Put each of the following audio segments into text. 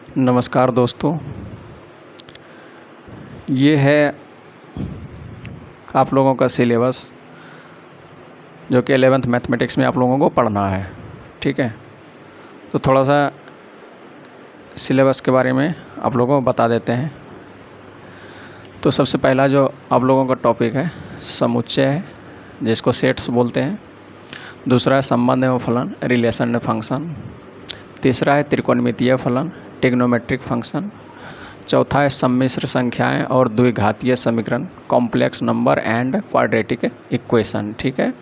नमस्कार दोस्तों, ये है आप लोगों का सिलेबस जो कि 11th मैथमेटिक्स में आप लोगों को पढ़ना है। ठीक है, तो थोड़ा सा सिलेबस के बारे में आप लोगों को बता देते हैं। तो सबसे पहला जो आप लोगों का टॉपिक है समुच्चय है, जिसको सेट्स बोलते हैं। दूसरा है संबंध एवं फलन, रिलेशन एंड फंक्शन। तीसरा है त्रिकोणमितीय फलन, ट्रिग्नोमेट्रिक फंक्शन। चौथा है सम्मिश्र संख्याएं और द्विघातीय समीकरण, complex number and quadratic equation. ठीक है,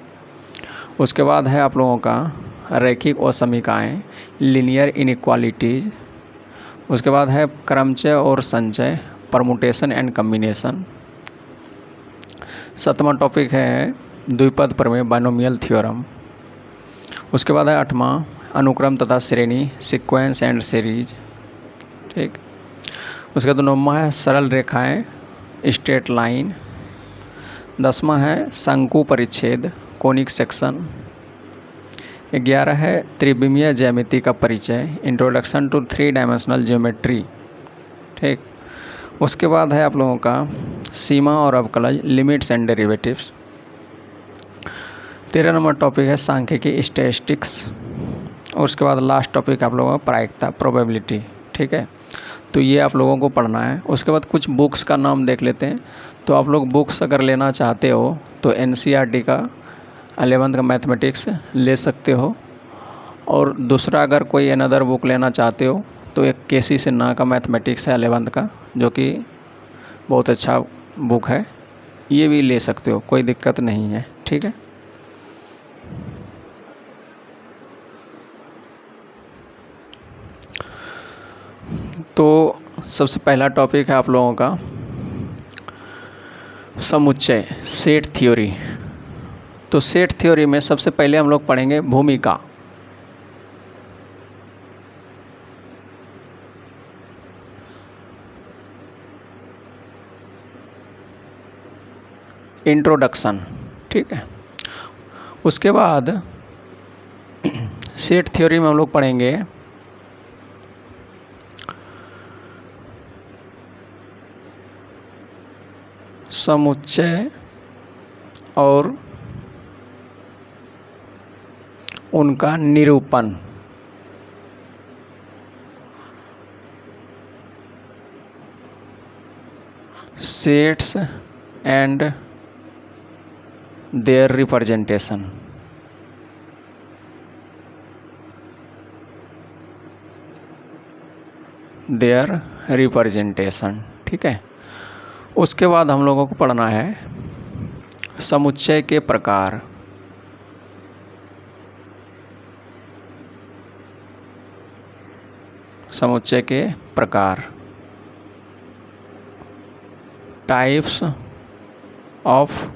उसके बाद है आप लोगों का रैखिक असमीकाएं, लीनियर इनइक्वालिटीज। उसके बाद है क्रमचय और संचय, परमुटेशन एंड कम्बिनेशन। सातवां टॉपिक है द्विपद प्रमेय, बाइनोमियल थ्योरम। उसके बाद है आठवां अनुक्रम तथा श्रेणी, सीक्वेंस एंड सीरीज। ठीक, उसके बाद 9वां है सरल रेखाएं, स्ट्रेट लाइन। 10वां है शंकु परिच्छेद, कोनिक सेक्शन। 11 है त्रिविमीय ज्यामिति का परिचय, इंट्रोडक्शन टू 3 डायमेंशनल ज्योमेट्री। ठीक, उसके बाद है आप लोगों का सीमा और अवकलज, limits and derivatives. 13 number topic है सांख्यिकी, स्टैटिस्टिक्स। और उसके बाद लास्ट टॉपिक आप लोगों का प्रायिकता, प्रोबेबिलिटी। ठीक है, तो ये आप लोगों को पढ़ना है। उसके बाद कुछ बुक्स का नाम देख लेते हैं। तो आप लोग बुक्स अगर लेना चाहते हो तो NCERT का 11th का मैथमेटिक्स ले सकते हो। और दूसरा अगर कोई अनदर बुक लेना चाहते हो तो एक KC सिन्हा का मैथमेटिक्स है 11th का, जो कि बहुत अच्छा बुक है, ये भी ले सकते हो, कोई दिक्कत नहीं है। ठीक है, तो सबसे पहला टॉपिक है आप लोगों का समुच्चय, सेट थ्योरी। तो सेट थ्योरी में सबसे पहले हम लोग पढ़ेंगे भूमिका। इंट्रोडक्शन। ठीक है, उसके बाद सेट थ्योरी में हम लोग पढ़ेंगे समुच्चय और उनका निरूपण। Sets and their representation. Their representation. ठीक है, उसके बाद हम लोगों को पढ़ना है समुच्चय के प्रकार। समुच्चय के प्रकार, types of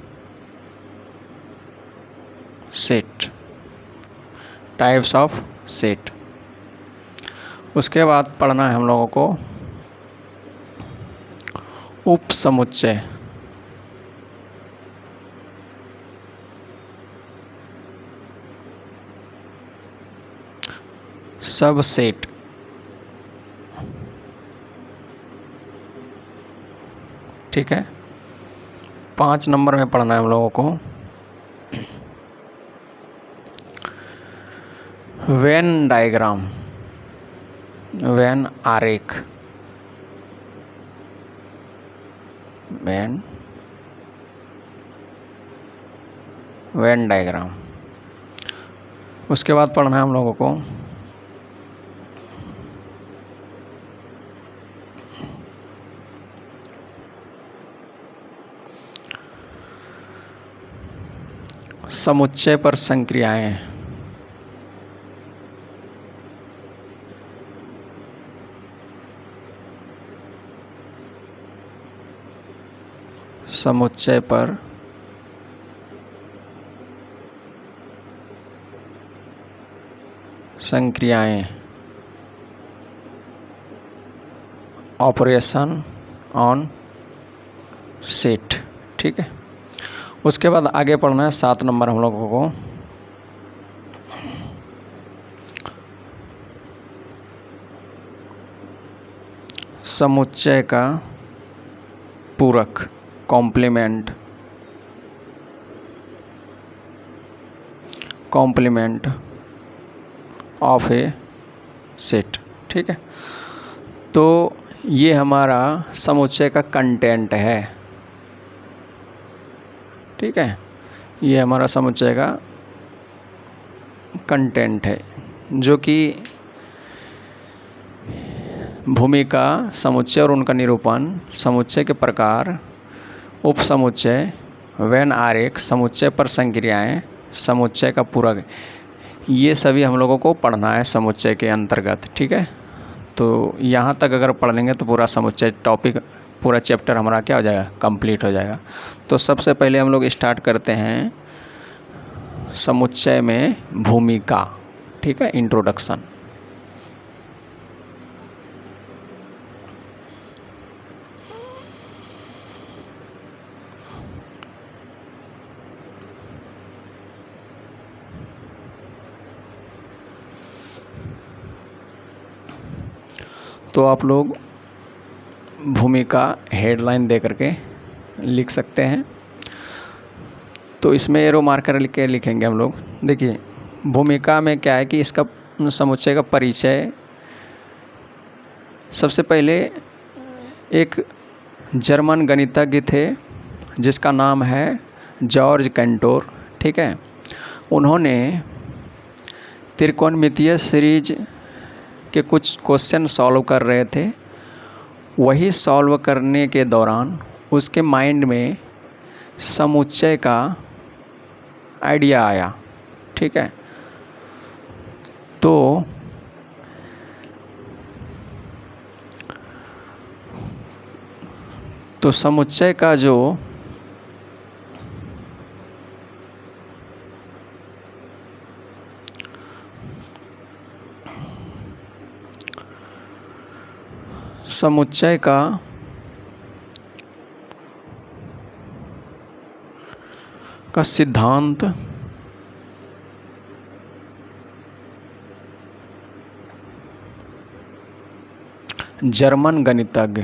set. Types of set. उसके बाद पढ़ना है हम लोगों को उप समुच्चय। सबसेट। ठीक है, 5 नंबर में पढ़ना है हम लोगों को वेन डायग्राम, वेन आरेख। Venn diagram. उसके बाद पढ़ना है हम लोगों को समुच्चय पर संक्रियाएं। समुच्चय पर संक्रियाएं, ऑपरेशन ऑन सेट। ठीक है, उसके बाद आगे पढ़ना है 7 नंबर हम लोगों को समुच्चय का पूरक, complement, complement of a set. ठीक है, तो ये हमारा समुच्चय का कंटेंट है। ठीक है, ये हमारा समुच्चय का कंटेंट है, जो कि भूमिका, समुच्चय और उनका निरूपण, समुच्चय के प्रकार, उपसमुच्चय, वेन आरेख, समुच्चय पर संक्रियाएं, समुच्चय का पूरक, ये सभी हम लोगों को पढ़ना है समुच्चय के अंतर्गत। ठीक है, तो यहाँ तक अगर पढ़ लेंगे तो पूरा समुच्चय टॉपिक, पूरा चैप्टर हमारा क्या हो जाएगा, कंप्लीट हो जाएगा। तो सबसे पहले हम लोग स्टार्ट करते हैं समुच्चय में भूमिका। ठीक है, इंट्रोडक्शन। तो आप लोग भूमिका हेडलाइन दे करके लिख सकते हैं। तो इसमें एरो मार्कर लिख के लिखेंगे हम लोग। देखिए, भूमिका में क्या है कि इसका समुच्चय का परिचय, सबसे पहले एक जर्मन गणितज्ञ थे जिसका नाम है जॉर्ज कैंटोर। ठीक है, उन्होंने त्रिकोणमितीय सीरीज के कुछ क्वेश्चन सॉल्व कर रहे थे। वही सॉल्व करने के दौरान उसके माइंड में समुच्चय का आइडिया आया। ठीक है, तो समुच्चय का जो समुच्चय का सिद्धांत जर्मन गणितज्ञ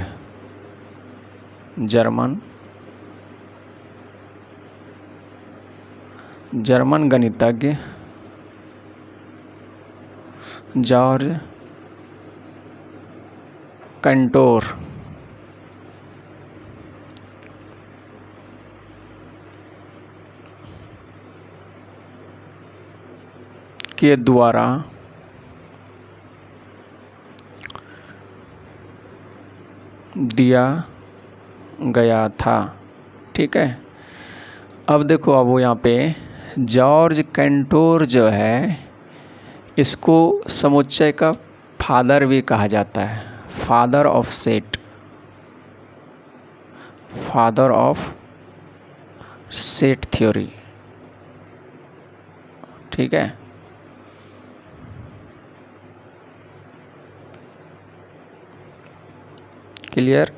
जॉर्ज कैंटोर के द्वारा दिया गया था। ठीक है, अब देखो, अब वो यहाँ पे जॉर्ज कैंटोर जो है, इसको समुच्चय का फादर भी कहा जाता है, father of set, father of set theory. ठीक है, क्लियर।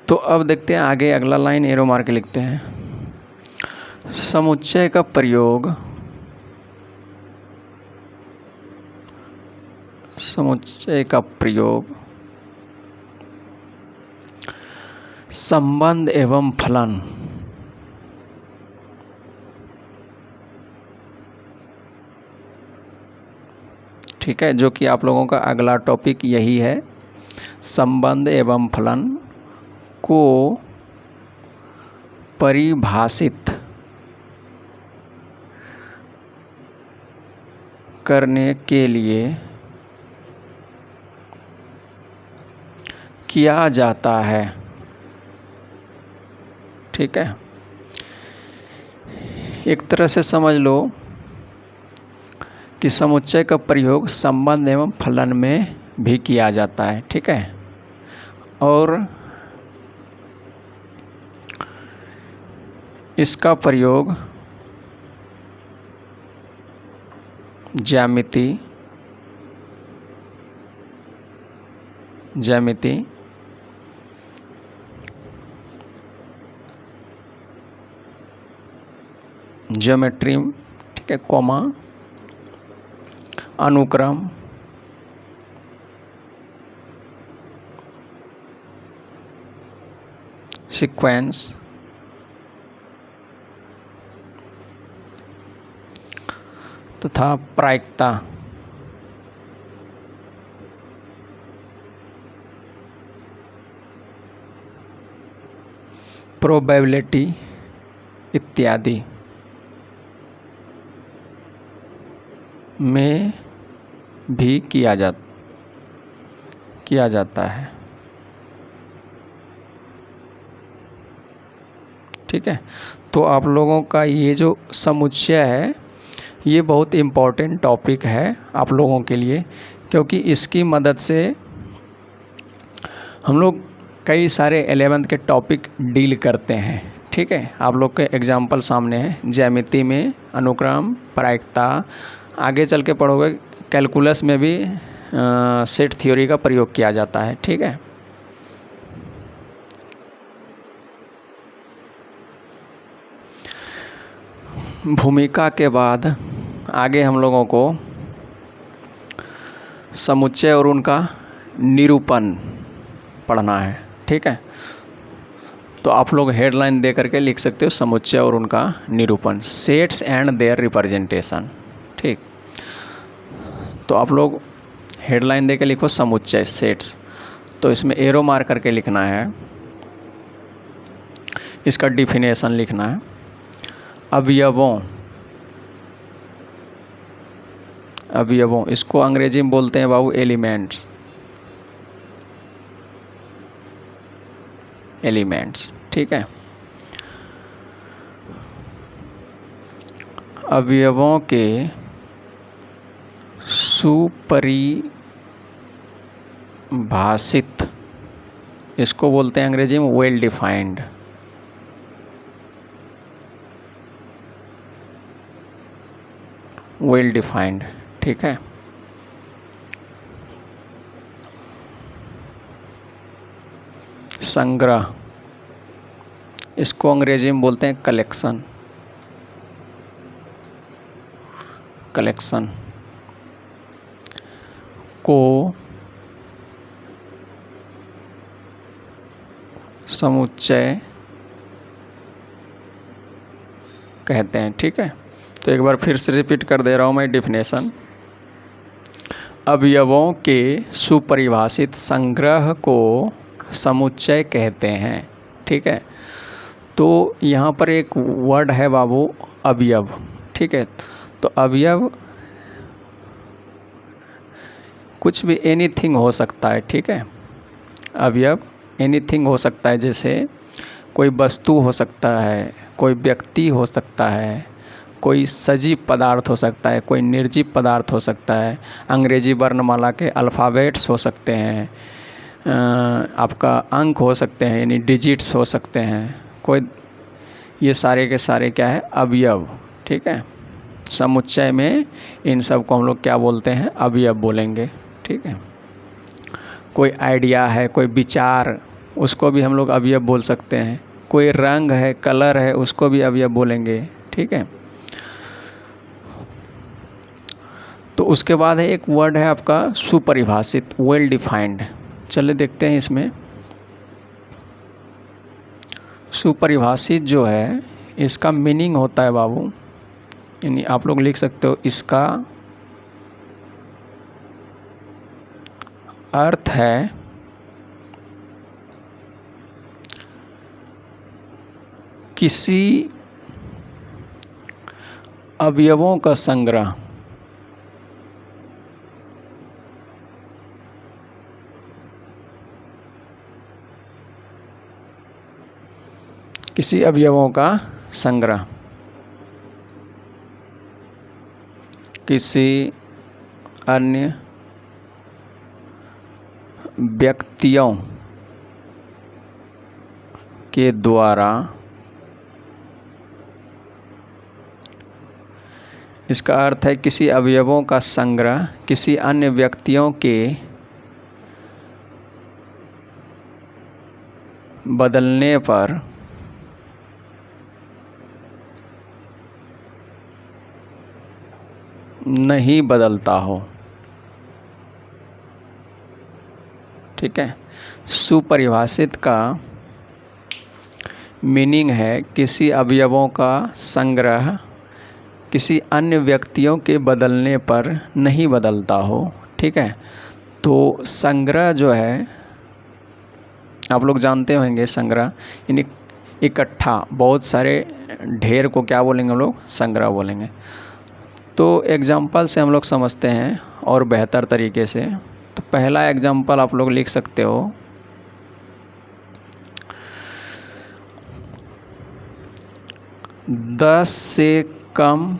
तो अब देखते हैं आगे, अगला लाइन एरो मार के लिखते हैं। समुच्चय का प्रयोग संबंध एवं फलन, ठीक है, जो कि आप लोगों का अगला टॉपिक यही है, संबंध एवं फलन को परिभाषित करने के लिए किया जाता है। ठीक है, एक तरह से समझ लो कि समुच्चय का प्रयोग संबंध एवं फलन में भी किया जाता है। ठीक है, और इसका प्रयोग ज्यामिति, ज्योमेट्री, ठीक है, कॉमा, अनुक्रम, सीक्वेंस तथा प्रायिकता प्रोबेबिलिटी इत्यादि में भी किया जाता है। ठीक है, तो आप लोगों का ये जो समुच्चय है ये बहुत इम्पोर्टेंट टॉपिक है आप लोगों के लिए, क्योंकि इसकी मदद से हम लोग कई सारे 11th के टॉपिक डील करते हैं। ठीक है, आप लोग के एग्जाम्पल सामने हैं, ज्यामिति में अनुक्रम, प्रायिकता, आगे चल के पढ़ोगे कैलकुलस में भी सेट थ्योरी का प्रयोग किया जाता है। ठीक है, भूमिका के बाद आगे हम लोगों को समुच्चय और उनका निरूपण पढ़ना है। ठीक है, तो आप लोग हेडलाइन दे करके लिख सकते हो समुच्चय और उनका निरूपण, सेट्स एंड देयर रिप्रेजेंटेशन। ठीक, तो आप लोग हेडलाइन दे के लिखो समुच्चय सेट्स, तो इसमें एरो मार करके लिखना है, इसका डिफिनेशन लिखना है। अवयवों इसको अंग्रेजी में बोलते हैं बाबू एलिमेंट्स। ठीक है, अवयवों के सुपरिभाषित, इसको बोलते हैं अंग्रेजी में वेल डिफाइंड। ठीक है, संग्रह, इसको अंग्रेजी में बोलते हैं कलेक्शन को समुच्चय कहते हैं। ठीक है, तो एक बार फिर से रिपीट कर दे रहा हूँ मैं डिफिनेशन। अवयवों के सुपरिभाषित संग्रह को समुच्चय कहते हैं। ठीक है, तो यहाँ पर एक वर्ड है बाबू अवयव। ठीक है, तो अवयव कुछ भी एनीथिंग हो सकता है। ठीक है, अवयव एनीथिंग हो सकता है, जैसे कोई वस्तु हो सकता है, कोई व्यक्ति हो सकता है, कोई सजीव पदार्थ हो सकता है, कोई निर्जीव पदार्थ हो सकता है, अंग्रेजी वर्णमाला के अल्फ़ाबेट्स हो सकते हैं, आपका अंक हो सकते हैं यानी डिजिट्स हो सकते हैं, कोई, ये सारे के सारे क्या है अवयव। ठीक है, समुच्चय में इन सब को हम लोग क्या बोलते हैं अवयव बोलेंगे। ठीक है, कोई आइडिया है, कोई विचार, उसको भी हम लोग अवयव बोल सकते हैं, कोई रंग है, कलर है, उसको भी अवयव बोलेंगे। ठीक है, तो उसके बाद है एक वर्ड है आपका सुपरिभाषित, वेल डिफाइंड। चलिए देखते हैं इसमें सुपरिभाषित जो है इसका मीनिंग होता है बाबू, यानी आप लोग लिख सकते हो इसका अर्थ है किसी अवयवों का संग्रह किसी अवयवों का संग्रह किसी अन्य व्यक्तियों के द्वारा, इसका अर्थ है किसी अवयवों का संग्रह किसी अन्य व्यक्तियों के बदलने पर नहीं बदलता हो। ठीक है, सुपरिभाषित का मीनिंग है किसी अवयवों का संग्रह किसी अन्य व्यक्तियों के बदलने पर नहीं बदलता हो। ठीक है, तो संग्रह जो है आप लोग जानते होंगे, संग्रह यानी इकट्ठा, बहुत सारे ढेर को क्या बोलेंगे हम लोग? संग्रह बोलेंगे। तो एग्जाम्पल से हम लोग समझते हैं और बेहतर तरीके से। तो पहला एग्जाम्पल आप लोग लिख सकते हो, 10 से कम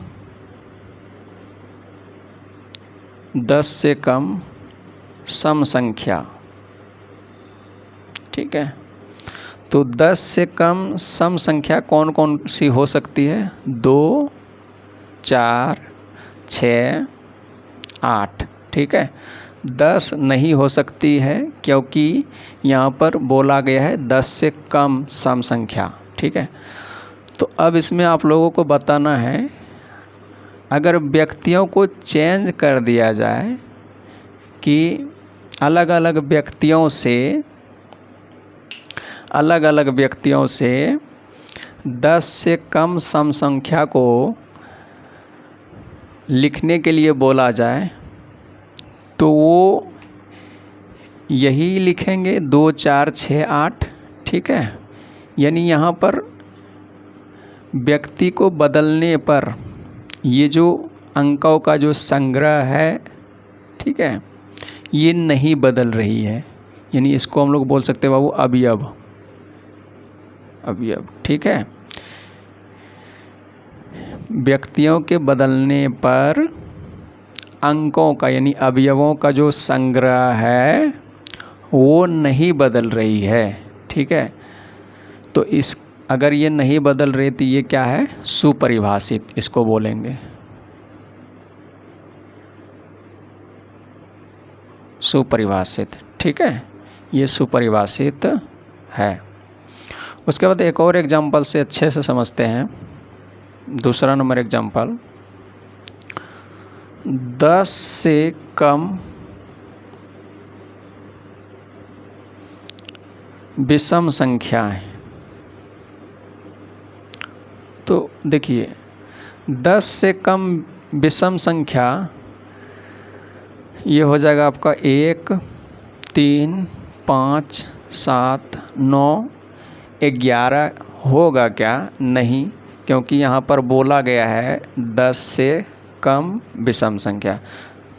सम संख्या। ठीक है, तो 10 से कम सम संख्या कौन कौन सी हो सकती है? 2, 4, 6, 8। ठीक है, 10 नहीं हो सकती है क्योंकि यहाँ पर बोला गया है 10 से कम सम संख्या। ठीक है, तो अब इसमें आप लोगों को बताना है, अगर व्यक्तियों को चेंज कर दिया जाए कि अलग अलग व्यक्तियों से 10 से कम सम संख्या को लिखने के लिए बोला जाए, तो वो यही लिखेंगे 2, 4, 6, 8। ठीक है, यानी यहाँ पर व्यक्ति को बदलने पर ये जो अंकों का जो संग्रह है, ठीक है, ये नहीं बदल रही है। यानी इसको हम लोग बोल सकते हैं बाबू अवयव। ठीक है, व्यक्तियों के बदलने पर अंकों का यानी अवयवों का जो संग्रह है वो नहीं बदल रही है। ठीक है, तो अगर ये नहीं बदल रही तो ये क्या है? सुपरिभाषित इसको बोलेंगे, सुपरिभाषित। ठीक है, ये सुपरिभाषित है। उसके बाद एक और एग्जांपल से अच्छे से समझते हैं। दूसरा नंबर एग्जांपल, 10 से कम विषम संख्याएं। तो देखिए, 10 से कम विषम संख्या ये हो जाएगा आपका 1, 3, 5, 7, 9, 11 होगा क्या? नहीं, क्योंकि यहाँ पर बोला गया है 10 से कम विषम संख्या।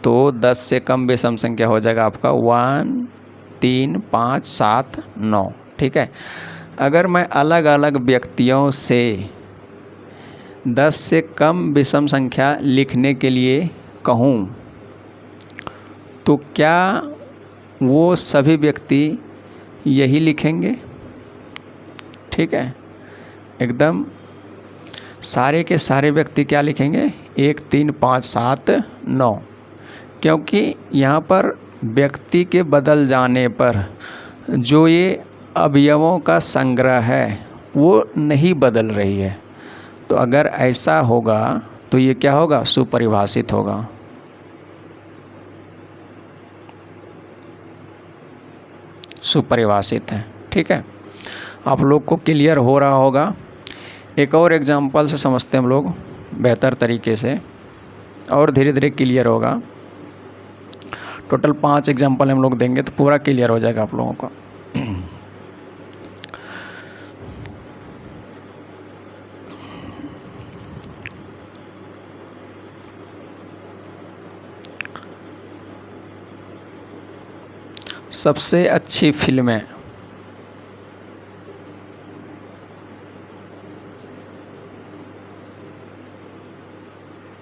तो 10 से कम विषम संख्या हो जाएगा आपका 1, 3, 5, 7, 9। ठीक है, अगर मैं अलग अलग व्यक्तियों से 10 से कम विषम संख्या लिखने के लिए कहूँ, तो क्या वो सभी व्यक्ति यही लिखेंगे? ठीक है, एकदम सारे के सारे व्यक्ति क्या लिखेंगे? 1, 3, 5, 7, 9, क्योंकि यहाँ पर व्यक्ति के बदल जाने पर जो ये अवयवों का संग्रह है वो नहीं बदल रही है। तो अगर ऐसा होगा तो ये क्या होगा? सुपरिभाषित होगा। सुपरिभाषित है। ठीक है, आप लोग को क्लियर हो रहा होगा। एक और एग्जांपल से समझते हैं हम लोग बेहतर तरीके से, और धीरे धीरे क्लियर होगा। टोटल 5 एग्जांपल हम लोग देंगे तो पूरा क्लियर हो जाएगा आप लोगों को। सबसे अच्छी फिल्में।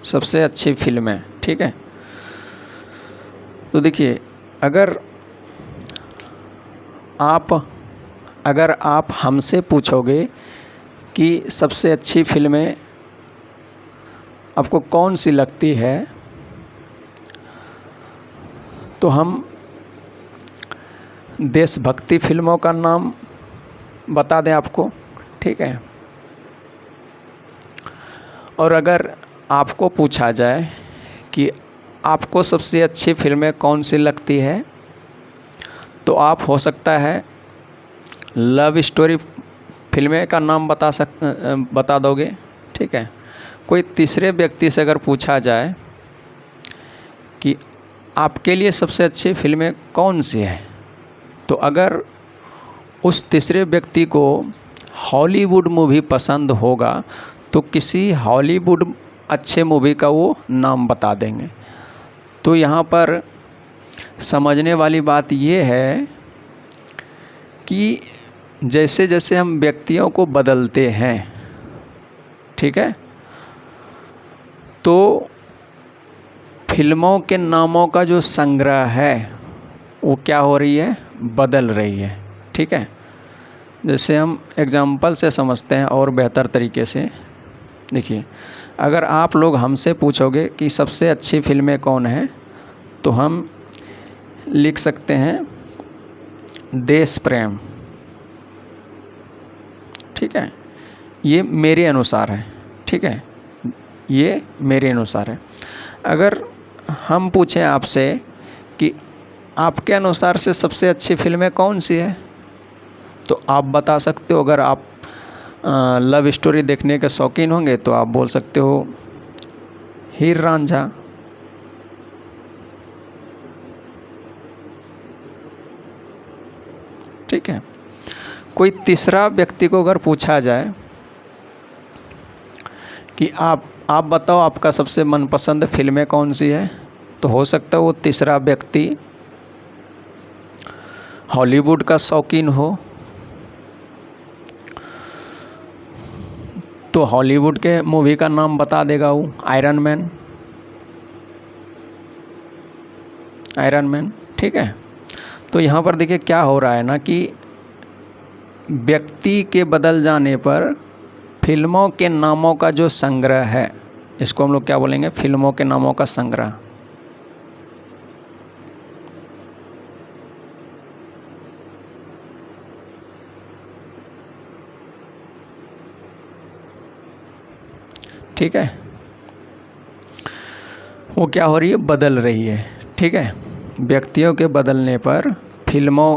सबसे अच्छी फिल्में। ठीक है, तो देखिए, अगर आप हमसे पूछोगे कि सबसे अच्छी फिल्में आपको कौन सी लगती है, तो हम देशभक्ति फिल्मों का नाम बता दें आपको। ठीक है, और अगर आपको पूछा जाए कि आपको सबसे अच्छी फिल्में कौन सी लगती है, तो आप हो सकता है लव स्टोरी फिल्में का नाम बता दोगे, ठीक है। कोई तीसरे व्यक्ति से अगर पूछा जाए कि आपके लिए सबसे अच्छी फिल्में कौन सी है, तो अगर उस तीसरे व्यक्ति को हॉलीवुड मूवी पसंद होगा तो किसी हॉलीवुड अच्छे मूवी का वो नाम बता देंगे। तो यहाँ पर समझने वाली बात ये है कि जैसे जैसे हम व्यक्तियों को बदलते हैं, ठीक है, तो फिल्मों के नामों का जो संग्रह है वो क्या हो रही है, बदल रही है, ठीक है। जैसे हम एग्जाम्पल से समझते हैं और बेहतर तरीके से। देखिए, अगर आप लोग हमसे पूछोगे कि सबसे अच्छी फिल्में कौन हैं, तो हम लिख सकते हैं देश प्रेम, ठीक है। ये मेरे अनुसार है, ठीक है, ये मेरे अनुसार है। अगर हम पूछें आपसे कि आपके अनुसार से सबसे अच्छी फिल्में कौन सी है, तो आप बता सकते हो। अगर आप लव स्टोरी देखने के शौकीन होंगे तो आप बोल सकते हो हीर रांझा, ठीक है। कोई तीसरा व्यक्ति को अगर पूछा जाए कि आप बताओ आपका सबसे मनपसंद फिल्में कौन सी है, तो हो सकता है वो तीसरा व्यक्ति हॉलीवुड का शौकीन हो, तो हॉलीवुड के मूवी का नाम बता देगा वो, आयरन मैन, ठीक है। तो यहाँ पर देखिए क्या हो रहा है ना कि व्यक्ति के बदल जाने पर फिल्मों के नामों का जो संग्रह है, इसको हम लोग क्या बोलेंगे, फिल्मों के नामों का संग्रह। ठीक है, वो क्या हो रही है, बदल रही है, ठीक है। व्यक्तियों के बदलने पर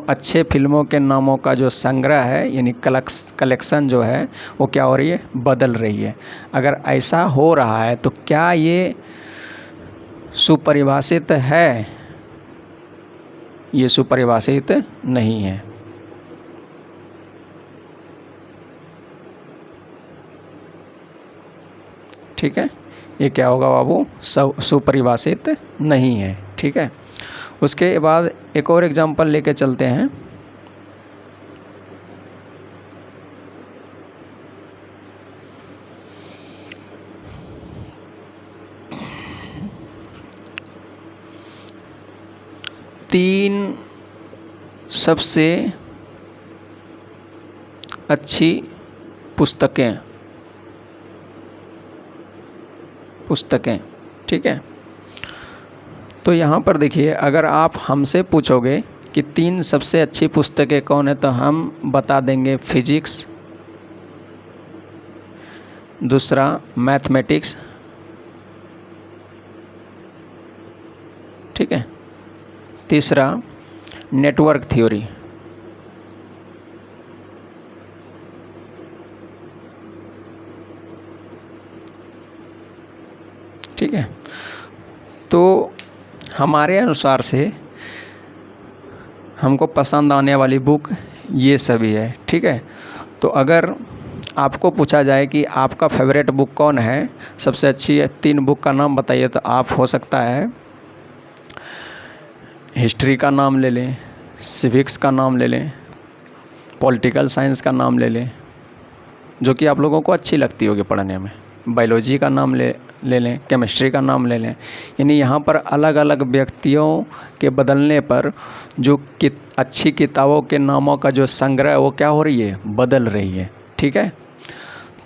अच्छे फिल्मों के नामों का जो संग्रह है यानी कलेक्शन जो है वो क्या हो रही है, बदल रही है। अगर ऐसा हो रहा है तो क्या ये सुपरिभाषित है? ये सुपरिभाषित नहीं है, ठीक है। ये क्या होगा बाबू, सुपरिभाषित नहीं है, ठीक है। उसके बाद एक और एग्जांपल लेके चलते हैं। तीन सबसे अच्छी पुस्तकें, ठीक है। तो यहाँ पर देखिए, अगर आप हमसे पूछोगे कि तीन सबसे अच्छी पुस्तकें कौन है, तो हम बता देंगे फिजिक्स, दूसरा मैथमेटिक्स, ठीक है, तीसरा नेटवर्क थ्योरी, ठीक है। तो हमारे अनुसार से हमको पसंद आने वाली बुक ये सभी है, ठीक है। तो अगर आपको पूछा जाए कि आपका फेवरेट बुक कौन है, सबसे अच्छी है, तीन बुक का नाम बताइए, तो आप हो सकता है हिस्ट्री का नाम ले लें, सिविक्स का नाम ले लें, पॉलिटिकल साइंस का नाम ले लें, जो कि आप लोगों को अच्छी लगती होगी पढ़ने में, बायोलॉजी का नाम ले लें, केमिस्ट्री का नाम ले लें। यानी यहाँ पर अलग अलग व्यक्तियों के बदलने पर जो अच्छी किताबों के नामों का जो संग्रह वो क्या हो रही है, बदल रही है, ठीक है।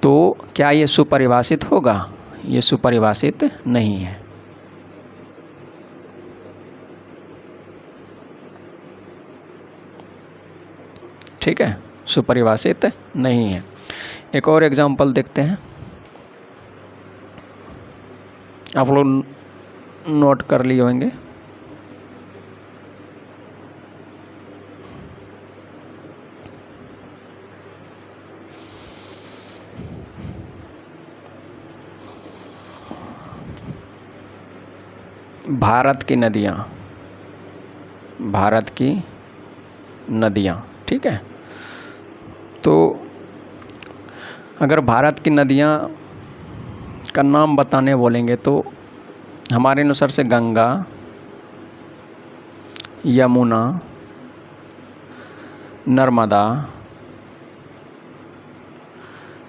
तो क्या ये सुपरिभाषित होगा? ये सुपरिभाषित नहीं है, ठीक है, सुपरिभाषित नहीं है। एक और एग्जांपल देखते हैं, आप लोग नोट कर लिए होंगे। भारत की नदियाँ, भारत की नदियाँ, ठीक है। तो अगर भारत की नदियाँ का नाम बताने बोलेंगे तो हमारे अनुसार से गंगा, यमुना, नर्मदा,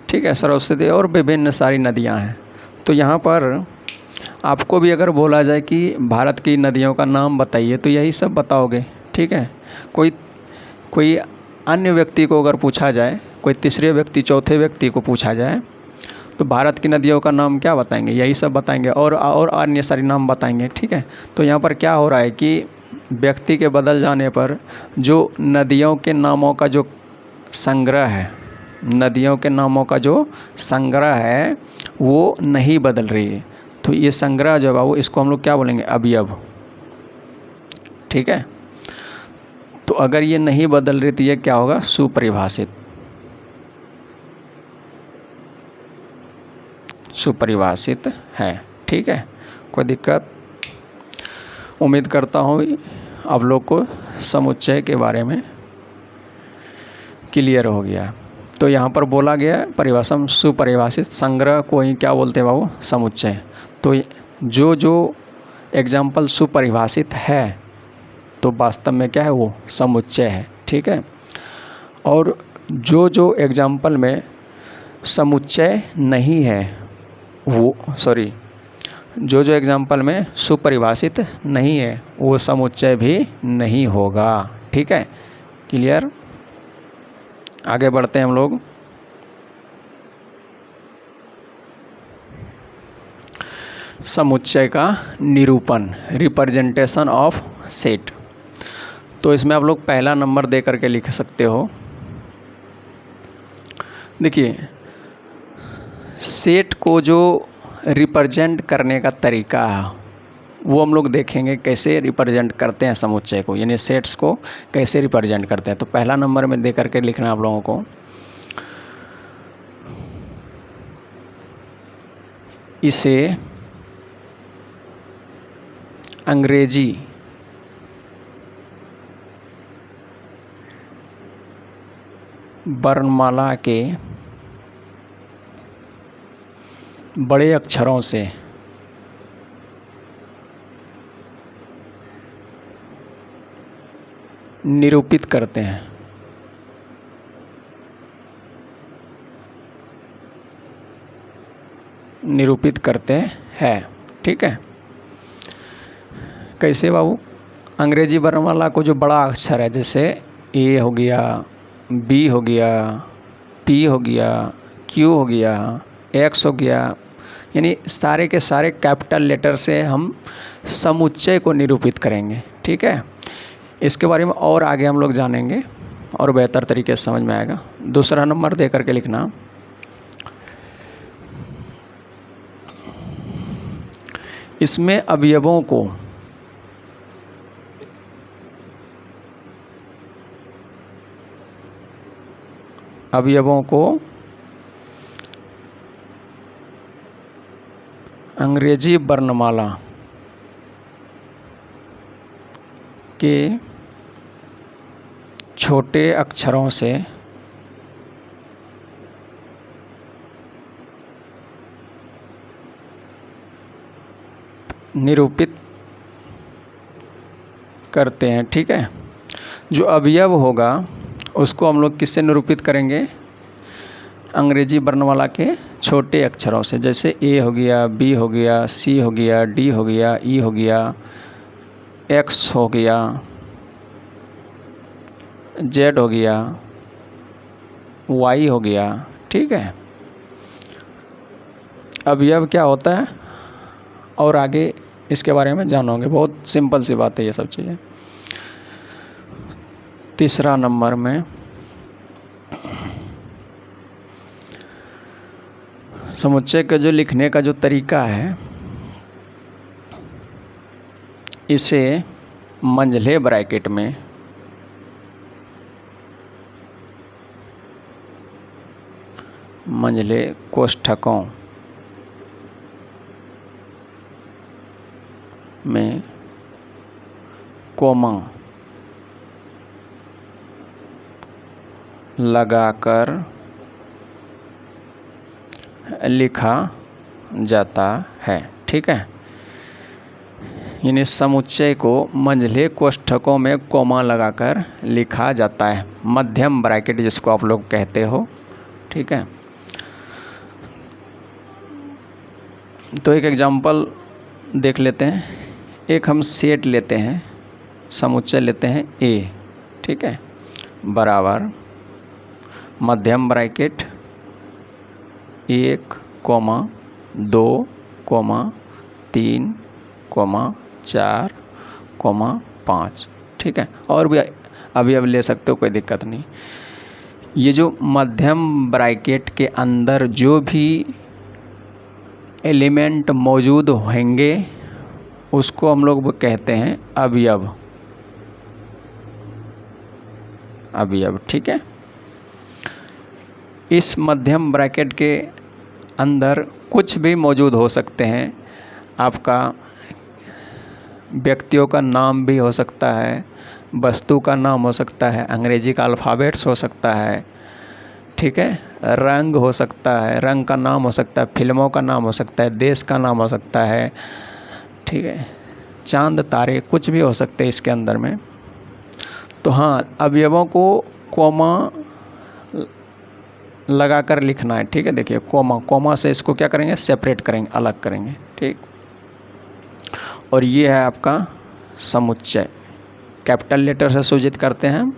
ठीक है, सरस्वती और विभिन्न सारी नदियाँ हैं। तो यहाँ पर आपको भी अगर बोला जाए कि भारत की नदियों का नाम बताइए तो यही सब बताओगे, ठीक है। कोई कोई अन्य व्यक्ति को अगर पूछा जाए, कोई तीसरे व्यक्ति चौथे व्यक्ति को पूछा जाए तो भारत की नदियों का नाम क्या बताएंगे, यही सब बताएंगे और अन्य सारे नाम बताएंगे, ठीक है। तो यहाँ पर क्या हो रहा है कि व्यक्ति के बदल जाने पर जो नदियों के नामों का जो संग्रह है, नदियों के नामों का जो संग्रह है वो नहीं बदल रही है। तो ये संग्रह जो है वो, इसको हम लोग क्या बोलेंगे, अवयव, ठीक है। तो अगर ये नहीं बदल रही तो ये क्या होगा, सुपरिभाषित, सुपरिभाषित है, ठीक है। कोई दिक्कत? उम्मीद करता हूँ आप लोग को समुच्चय के बारे में क्लियर हो गया। तो यहाँ पर बोला गया परिभाषा में सुपरिभाषित संग्रह को ही क्या बोलते हैं बाबू, समुच्चय। तो जो जो एग्जाम्पल सुपरिभाषित है तो वास्तव में क्या है, वो समुच्चय है, ठीक है। और जो जो एग्जाम्पल में समुच्चय नहीं है वो, सॉरी, जो जो एग्जाम्पल में सुपरिभाषित नहीं है वो समुच्चय भी नहीं होगा, ठीक है। क्लियर? आगे बढ़ते हैं हम लोग। समुच्चय का निरूपण, रिप्रेजेंटेशन ऑफ सेट। तो इसमें आप लोग पहला नंबर दे करके लिख सकते हो। देखिए, सेट को जो रिप्रेजेंट करने का तरीका है वो हम लोग देखेंगे कैसे रिप्रेजेंट करते हैं समुच्चय को, यानी सेट्स को कैसे रिप्रेजेंट करते हैं। तो पहला नंबर में दे करके लिखना आप लोगों को, इसे अंग्रेजी वर्णमाला के बड़े अक्षरों से निरूपित करते हैं। निरूपित करते हैं, ठीक है। कैसे बाबू? अंग्रेजी वर्णमाला को जो बड़ा अक्षर है, जैसे ए हो गया, बी हो गया, पी हो गया, क्यू हो गया, एक्स हो गया, यानी सारे के सारे कैपिटल लेटर से हम समुच्चय को निरूपित करेंगे, ठीक है। इसके बारे में और आगे हम लोग जानेंगे और बेहतर तरीके से समझ में आएगा। दूसरा नंबर दे करके लिखना, इसमें अवयवों को अंग्रेजी वर्णमाला के छोटे अक्षरों से निरूपित करते हैं, ठीक है। जो अवयव होगा उसको हम लोग किससे निरूपित करेंगे? अंग्रेजी वर्णमाला के छोटे अक्षरों से, जैसे ए हो गया, बी हो गया, सी हो गया, डी हो गया, ई हो गया, एक्स हो गया, जेड हो गया, वाई हो गया, ठीक है। अवयव क्या होता है और आगे इसके बारे में जानोगे, बहुत सिंपल सी बात है ये सब चीज़ें। तीसरा नंबर में समुच्चय का जो लिखने का जो तरीका है, इसे मंझले ब्रैकेट में मंझले कोष्ठकों में कोमा लगाकर लिखा जाता है। ठीक है, यानी समुच्चय को मंझले कोष्ठकों में कोमा लगाकर लिखा जाता है, मध्यम ब्रैकेट जिसको आप लोग कहते हो। ठीक है, तो एक एग्जांपल देख लेते हैं। एक हम सेट लेते हैं, समुच्चय लेते हैं ए। ठीक है, बराबर मध्यम ब्रैकेट 1, 2, 3, 4, 5। ठीक है, और भी अभी अब ले सकते हो, कोई दिक्कत नहीं। ये जो मध्यम ब्रैकेट के अंदर जो भी एलिमेंट मौजूद होंगे उसको हम लोग कहते हैं अवयव। अवयव, ठीक है। इस मध्यम ब्रैकेट के अंदर कुछ भी मौजूद हो सकते हैं। आपका व्यक्तियों का नाम भी हो सकता है, वस्तु का नाम हो सकता है, अंग्रेजी का अल्फ़ाबेट्स हो सकता है। ठीक है, रंग हो सकता है, रंग का नाम हो सकता है, फिल्मों का नाम हो सकता है, देश का नाम हो सकता है। ठीक है, चांद तारे कुछ भी हो सकते हैं इसके अंदर में। तो हाँ, अवयवों को कोमा लगा कर लिखना है। ठीक है, देखिए कोमा से इसको क्या करेंगे, सेपरेट करेंगे, अलग करेंगे। ठीक, और ये है आपका समुच्चय, कैपिटल लेटर से सूचित करते हैं।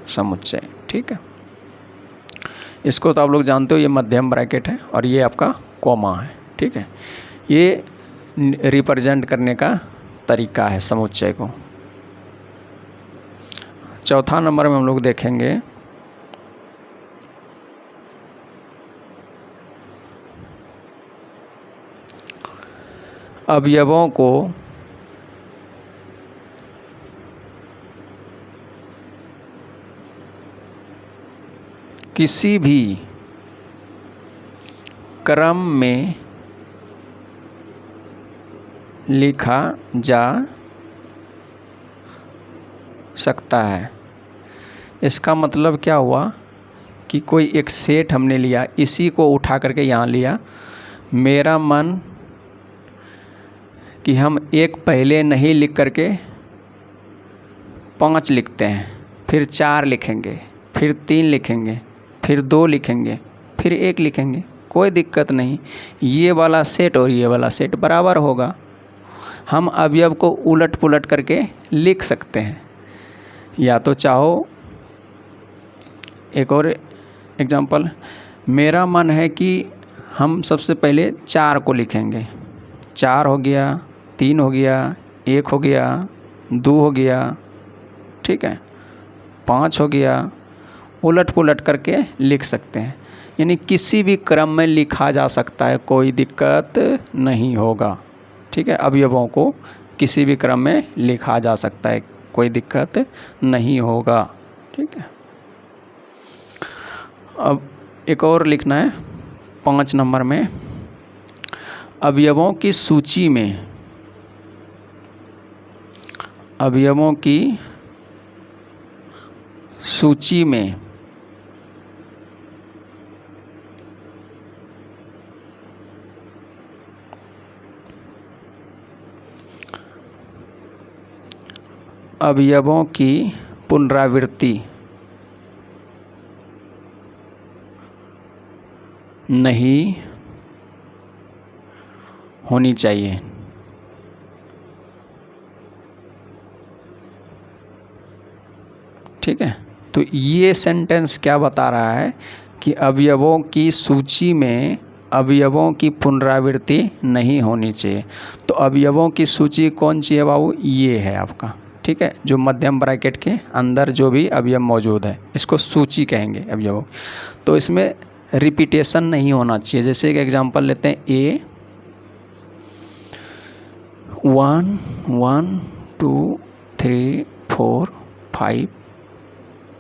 समुच्चय, ठीक है। इसको तो आप लोग जानते हो, ये मध्यम ब्रैकेट है और ये आपका कोमा है। ठीक है, ये रिप्रेजेंट करने का तरीका है समुच्चय को। चौथा नंबर में हम लोग देखेंगे अवयवों को किसी भी क्रम में लिखा जा सकता है। इसका मतलब क्या हुआ कि कोई एक सेट हमने लिया, इसी को उठा करके यहाँ लिया। मेरा मन कि हम एक पहले नहीं लिख करके 5 लिखते हैं, फिर 4 लिखेंगे, फिर 3 लिखेंगे, फिर 2 लिखेंगे, फिर 1 लिखेंगे, कोई दिक्कत नहीं। ये वाला सेट और ये वाला सेट बराबर होगा। हम अवयव को उलट पुलट करके लिख सकते हैं। या तो चाहो, एक और एग्जांपल, मेरा मन है कि हम सबसे पहले 4 को लिखेंगे। 4 हो गया, 3 हो गया, 1 हो गया, 2 हो गया, ठीक है, 5 हो गया, उलट पुलट करके लिख सकते हैं। यानी किसी भी क्रम में लिखा जा सकता है, कोई दिक्कत नहीं होगा। ठीक है, अवयवों को किसी भी क्रम में लिखा जा सकता है, कोई दिक्कत नहीं होगा। ठीक है, अब एक और लिखना है 5 नंबर में, अवयवों की सूची में, अवयवों की सूची में अवयवों की पुनरावृत्ति नहीं होनी चाहिए। ठीक है, तो ये सेंटेंस क्या बता रहा है कि अवयवों की सूची में अवयवों की पुनरावृत्ति नहीं होनी चाहिए। तो अवयवों की सूची कौन सी है बाबू, ये है आपका। ठीक है, जो मध्यम ब्रैकेट के अंदर जो भी अवयव मौजूद है, इसको सूची कहेंगे अवयवों। तो इसमें रिपीटेशन नहीं होना चाहिए। जैसे एक एग्जांपल लेते हैं, A 1 1 2 3 4 5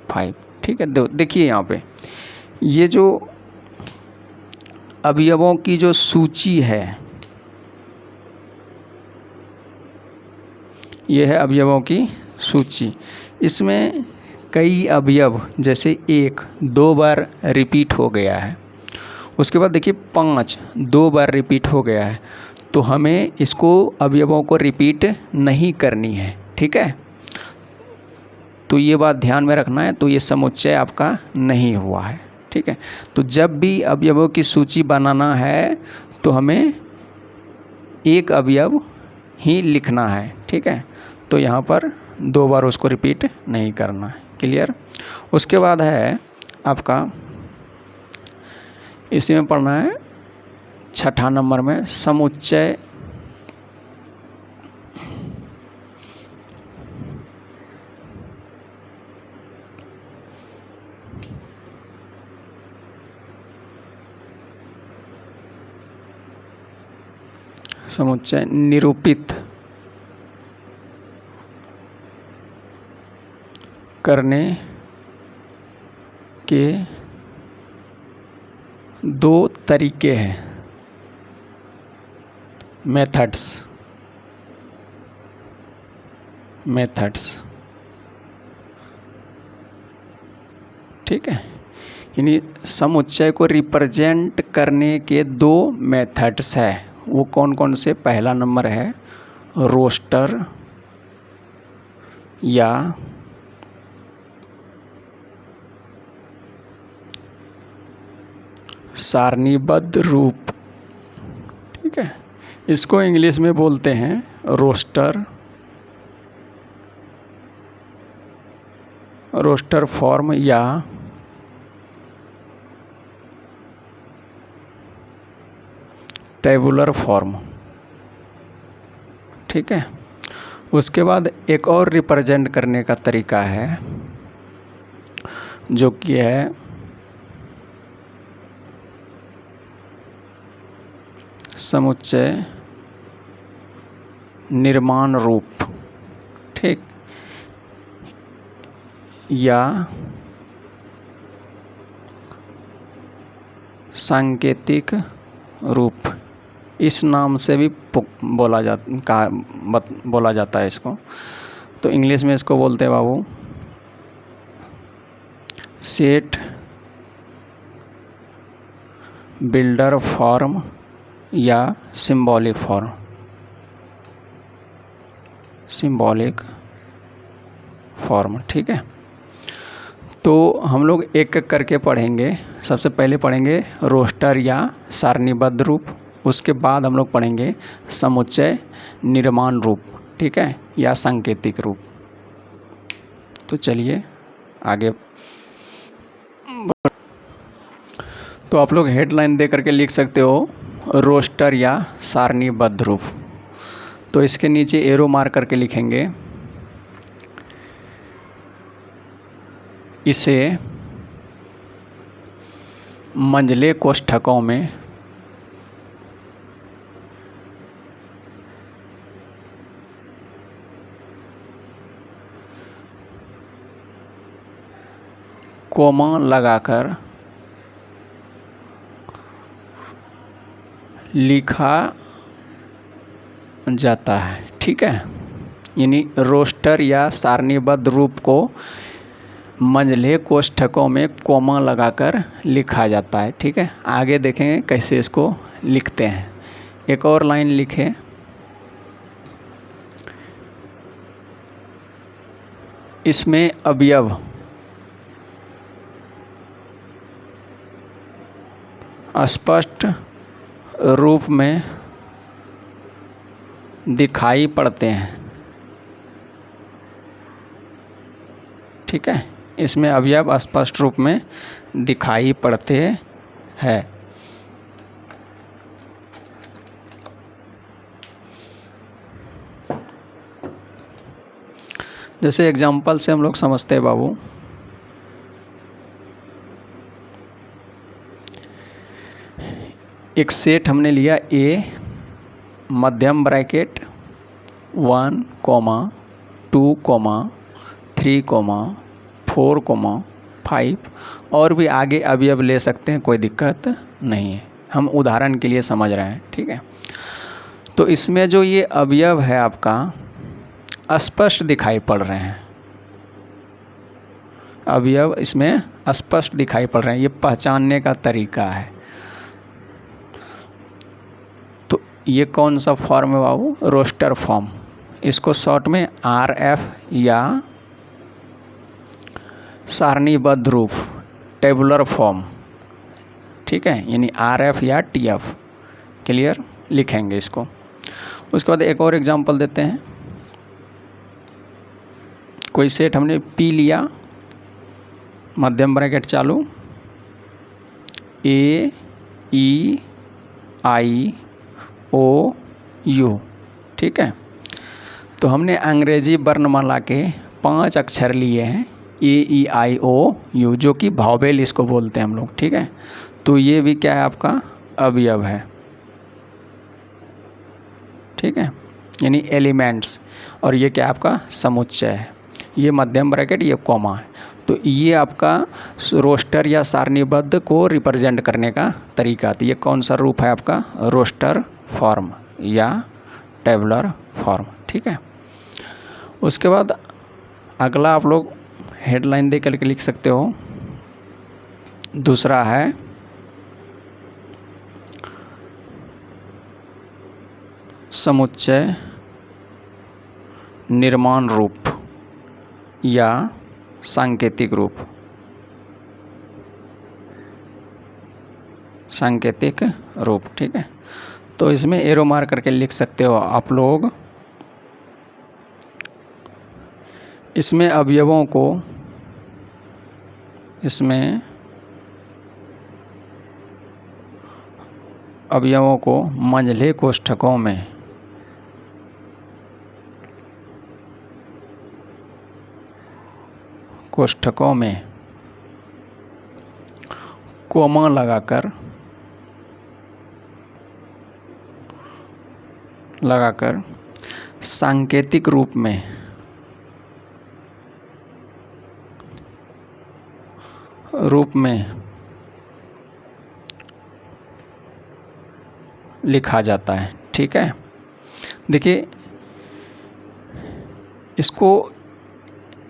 5। ठीक है, देखिए यहाँ पे ये जो अवयवों की जो सूची है, ये है अवयवों की सूची। इसमें कई अवयव जैसे 1 2 बार रिपीट हो गया है, उसके बाद देखिए 5 2 बार रिपीट हो गया है, तो हमें इसको अवयवों को रिपीट नहीं करनी है, ठीक है। तो ये बात ध्यान में रखना है। तो ये समुच्चय आपका नहीं हुआ है, ठीक है। तो जब भी अवयवों की सूची बनाना है तो हमें एक अवयव ही लिखना है, ठीक है। तो यहाँ पर 2 बार उसको रिपीट नहीं करना है, क्लियर। उसके बाद है आपका, इसी में पढ़ना है 6ठा नंबर में समुच्चय निरूपित करने के 2 तरीके हैं, मेथड्स, ठीक है। यानी समुच्चय को रिप्रेजेंट करने के 2 मेथड्स है। वो कौन कौन से? पहला नंबर है रोस्टर या सारणीबद्ध रूप, ठीक है। इसको इंग्लिश में बोलते हैं रोस्टर फॉर्म या टेबुलर फॉर्म, ठीक है। उसके बाद एक और रिप्रेजेंट करने का तरीका है जो कि है समुच्चय निर्माण रूप, ठीक, या सांकेतिक रूप, इस नाम से भी बोला जाता है इसको। तो इंग्लिश में इसको बोलते हैं बाबू सेट बिल्डर फॉर्म या सिंबॉलिक फॉर्म, ठीक है। तो हम लोग एक एक करके पढ़ेंगे। सबसे पहले पढ़ेंगे रोस्टर या सारणीबद्ध रूप, उसके बाद हम लोग पढ़ेंगे समुच्चय निर्माण रूप, ठीक है, या सांकेतिक रूप। तो चलिए आगे। तो आप लोग हेडलाइन दे करके लिख सकते हो रोस्टर या सारणीबद्ध रूप। तो इसके नीचे एरो मार करके लिखेंगे इसे मंझले कोष्ठकों में कोमा लगाकर लिखा जाता है, ठीक है। यानी रोस्टर या सारणीबद्ध रूप को मंझले कोष्ठकों में कोमा लगाकर लिखा जाता है, ठीक है। आगे देखेंगे कैसे इसको लिखते हैं। एक और लाइन लिखें, इसमें अवयव स्पष्ट रूप में दिखाई पड़ते हैं, ठीक है। इसमें अवयव स्पष्ट रूप में दिखाई पड़ते हैं। जैसे एग्जाम्पल से हम लोग समझते हैं बाबू, एक सेट हमने लिया ए, मध्यम ब्रैकेट 1, 2, 3, 4, 5 और भी आगे अवयव ले सकते हैं, कोई दिक्कत नहीं है, हम उदाहरण के लिए समझ रहे हैं, ठीक है। तो इसमें जो ये अवयव है आपका स्पष्ट दिखाई पड़ रहे हैं, अवयव इसमें स्पष्ट दिखाई पड़ रहे हैं, ये पहचानने का तरीका है। तो ये कौन सा फॉर्म है बाबू? Roster form. इसको शॉर्ट में RF या सारणीबद्ध रूप, टेबुलर फॉर्म, ठीक है, यानी RF या TF, क्लियर, लिखेंगे इसको। उसके बाद एक और एग्जांपल देते हैं। कोई सेट हमने P लिया, मध्यम ब्रैकेट चालू, A E I O U, ठीक है। तो हमने अंग्रेजी वर्णमाला के 5 अक्षर लिए हैं, AEIOU, जो कि भावेल इसको बोलते हैं हम लोग, ठीक है। तो ये भी क्या है आपका? अवयव है, ठीक है, यानी एलिमेंट्स। और ये क्या आपका? समुच्चय है। ये मध्यम ब्रैकेट, ये कॉमा है। तो ये आपका रोस्टर या सारणीबद्ध को रिप्रेजेंट करने का तरीका। तो ये कौन सा रूप है आपका? रोस्टर फॉर्म या टेबुलर फॉर्म, ठीक है। उसके बाद अगला आप लोग हेडलाइन दे करके लिख सकते हो। दूसरा है समुच्चय निर्माण रूप या सांकेतिक रूप, सांकेतिक रूप, ठीक है। तो इसमें एरो मार करके लिख सकते हो आप लोग। इसमें अवयवों को मंझले कोष्ठकों में कोमा लगाकर सांकेतिक रूप में लिखा जाता है, ठीक है। देखिए इसको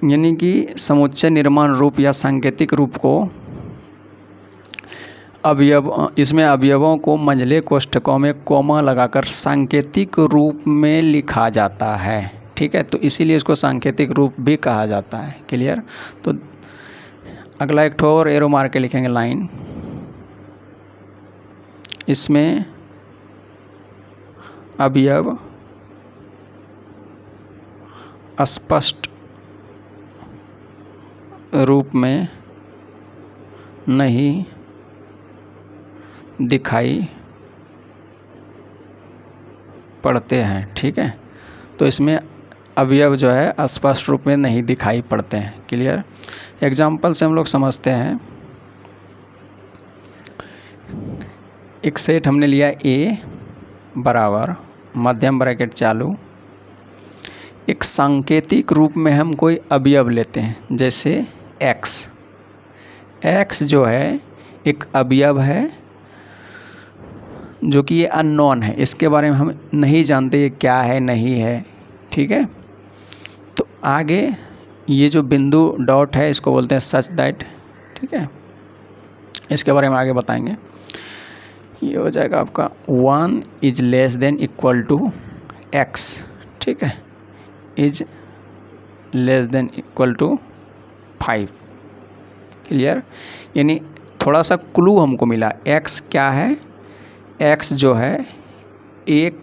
यानी कि समुच्चय निर्माण रूप या सांकेतिक रूप को इसमें अवयवों को मंझले कोष्ठकों में कोमा लगाकर सांकेतिक रूप में लिखा जाता है, ठीक है। तो इसीलिए इसको सांकेतिक रूप भी कहा जाता है, क्लियर। तो अगला एक ठो और एरो मार के लिखेंगे लाइन। इसमें अवयव स्पष्ट रूप में नहीं दिखाई पड़ते हैं, ठीक है। तो इसमें अवयव जो है स्पष्ट रूप में नहीं दिखाई पड़ते हैं, क्लियर। एग्जाम्पल से हम लोग समझते हैं। एक सेट हमने लिया A बराबर मध्यम ब्रैकेट चालू, एक सांकेतिक रूप में हम कोई अवयव लेते हैं, जैसे x जो है एक अवयव है जो कि ये अननोन है, इसके बारे में हम नहीं जानते ये क्या है नहीं है, ठीक है। तो आगे ये जो बिंदु डॉट है इसको बोलते हैं सच दैट, ठीक है। इसके बारे में आगे बताएंगे। ये हो जाएगा आपका 1 is less than equal to x, ठीक है, is less than equal to 5, clear. यानी थोड़ा सा क्लू हमको मिला। x क्या है? x जो है 1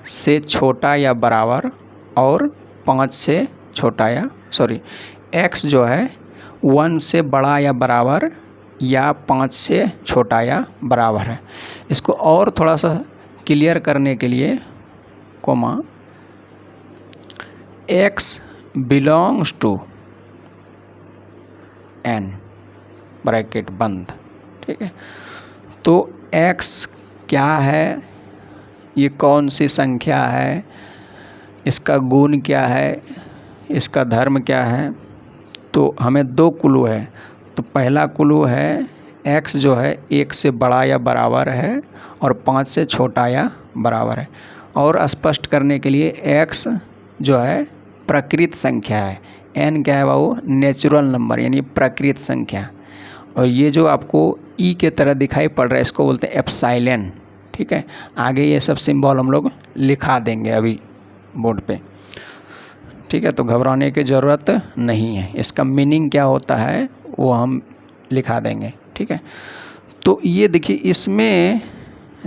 से छोटा या बराबर और 5 से छोटा या x जो है 1 से बड़ा या बराबर या 5 से छोटा या बराबर है। इसको और थोड़ा सा क्लियर करने के लिए comma x belongs to n bracket बंद, ठीक है। तो x क्या है? ये कौन सी संख्या है? इसका गुण क्या है? इसका धर्म क्या है? तो हमें 2 क्लू है। तो पहला क्लू है x जो है 1 से बड़ा या बराबर है और 5 से छोटा या बराबर है। और स्पष्ट करने के लिए x जो है प्रकृत संख्या है, n क्या है बाबू, नेचुरल नंबर यानी प्रकृत संख्या। और ये जो आपको ई के तरह दिखाई पड़ रहा है इसको बोलते हैं एप्सिलॉन। ठीक है, आगे ये सब सिंबल हम लोग लिखा देंगे अभी बोर्ड पे। ठीक है, तो घबराने की ज़रूरत नहीं है, इसका मीनिंग क्या होता है वो हम लिखा देंगे। ठीक है, तो ये देखिए इसमें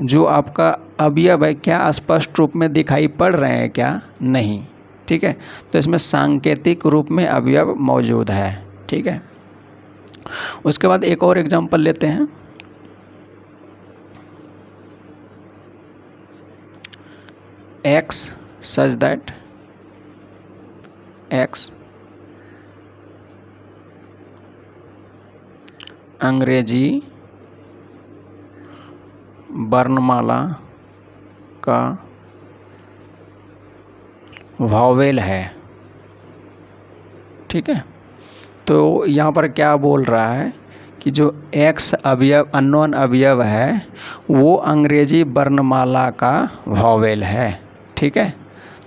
जो आपका अवयव है क्या स्पष्ट रूप में दिखाई पड़ रहे हैं क्या, नहीं। ठीक है, तो इसमें सांकेतिक रूप में अवयव मौजूद है। ठीक है, उसके बाद एक और एग्जांपल लेते हैं। x such that x अंग्रेजी वर्णमाला का वॉवेल है। ठीक है, तो यहाँ पर क्या बोल रहा है कि जो x अवयव अननोन अवयव है वो अंग्रेजी वर्णमाला का वॉवेल है। ठीक है,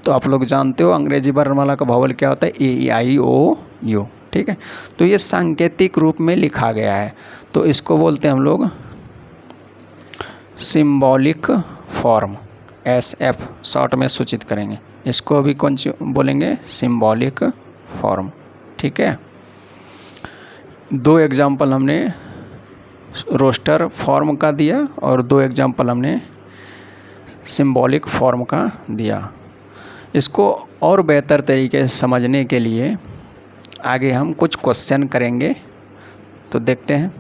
तो आप लोग जानते हो अंग्रेजी वर्णमाला का वॉवेल क्या होता है, ए ई आई ओ यू। ठीक है, तो ये सांकेतिक रूप में लिखा गया है, तो इसको बोलते हैं हम लोग सिंबॉलिक फॉर्म, SF शॉर्ट में सूचित करेंगे इसको। अभी कौन सी बोलेंगे, सिंबॉलिक फॉर्म। ठीक है, दो एग्जाम्पल हमने रोस्टर फॉर्म का दिया और दो एग्जाम्पल हमने सिंबॉलिक फॉर्म का दिया। इसको और बेहतर तरीके से समझने के लिए आगे हम कुछ क्वेश्चन करेंगे, तो देखते हैं।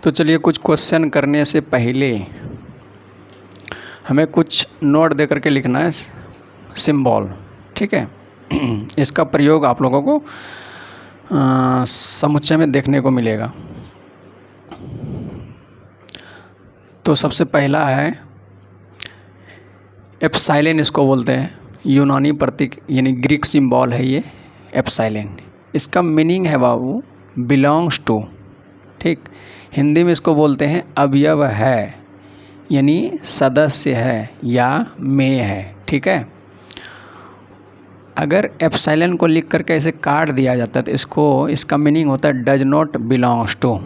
तो चलिए कुछ क्वेश्चन करने से पहले हमें कुछ नोट दे करके लिखना है सिंबल। ठीक है, इसका प्रयोग आप लोगों को समुच्चय में देखने को मिलेगा। तो सबसे पहला है एप्सिलॉन, इसको बोलते हैं यूनानी प्रतीक यानी ग्रीक सिंबल है ये एप्सिलॉन। इसका मीनिंग है बाबू बिलोंग्स टू। ठीक, हिंदी में इसको बोलते हैं अवयव है यानी सदस्य है या में है। ठीक है, अगर एप्सिलॉन को लिख करके ऐसे काट दिया जाता है तो इसका मीनिंग होता है डज नॉट बिलोंग्स टू,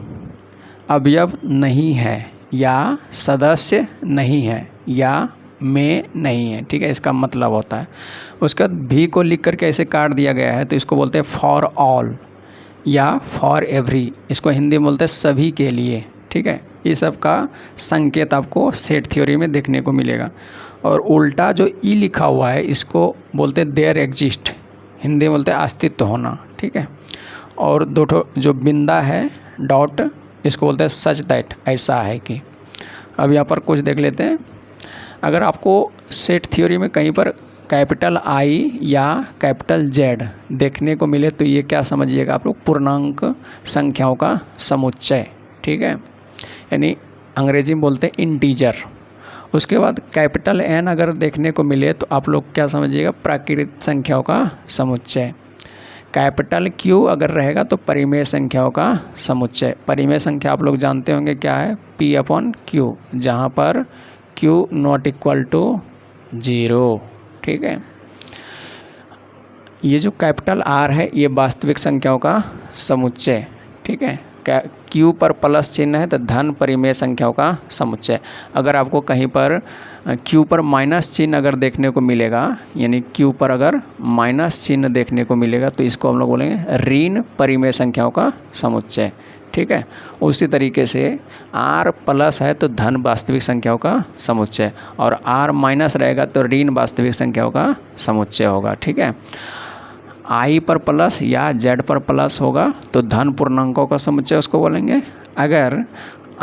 अवयव नहीं है या सदस्य नहीं है या में नहीं है। ठीक है, इसका मतलब होता है। उसके बाद भी को लिख करके ऐसे काट दिया गया है तो इसको बोलते हैं फॉर ऑल या फॉर एवरी, इसको हिंदी में बोलते हैं सभी के लिए। ठीक है, ये सब का संकेत आपको सेट थ्योरी में देखने को मिलेगा। और उल्टा जो ई लिखा हुआ है इसको बोलते हैं देयर एग्जिस्ट, हिंदी में बोलते हैं अस्तित्व होना। ठीक है, और दो ठो जो बिंदा है डॉट, इसको बोलते हैं सच दैट, ऐसा है कि। अब यहाँ पर कुछ देख लेते हैं। अगर आपको सेट थ्योरी में कहीं पर कैपिटल आई या कैपिटल जेड देखने को मिले तो ये क्या समझिएगा आप लोग, पूर्णांक संख्याओं का समुच्चय। ठीक है, यानी अंग्रेजी में बोलते हैं इंटीजर। उसके बाद कैपिटल एन अगर देखने को मिले तो आप लोग क्या समझिएगा, प्राकृत संख्याओं का समुच्चय। कैपिटल क्यू अगर रहेगा तो परिमेय संख्याओं का समुच्चय। परिमेय संख्या आप लोग जानते होंगे क्या है, P/Q, जहाँ पर Q नॉट इक्वल टू 0। ठीक है, ये जो कैपिटल R है ये वास्तविक संख्याओं का समुच्चय। ठीक है, Q पर प्लस चिन्ह है तो धन परिमेय संख्याओं का समुच्चय। अगर आपको कहीं पर Q पर माइनस चिन्ह अगर देखने को मिलेगा, यानी Q पर अगर माइनस चिन्ह देखने को मिलेगा तो इसको हम लोग बोलेंगे ऋण परिमेय संख्याओं का समुच्चय। ठीक है, उसी तरीके से R प्लस है तो धन वास्तविक संख्याओं का समुच्चय और R माइनस रहेगा तो ऋण वास्तविक संख्याओं का समुच्चय होगा। ठीक है, I पर प्लस या Z पर प्लस होगा तो धन पूर्णांकों का समुच्चय उसको बोलेंगे। अगर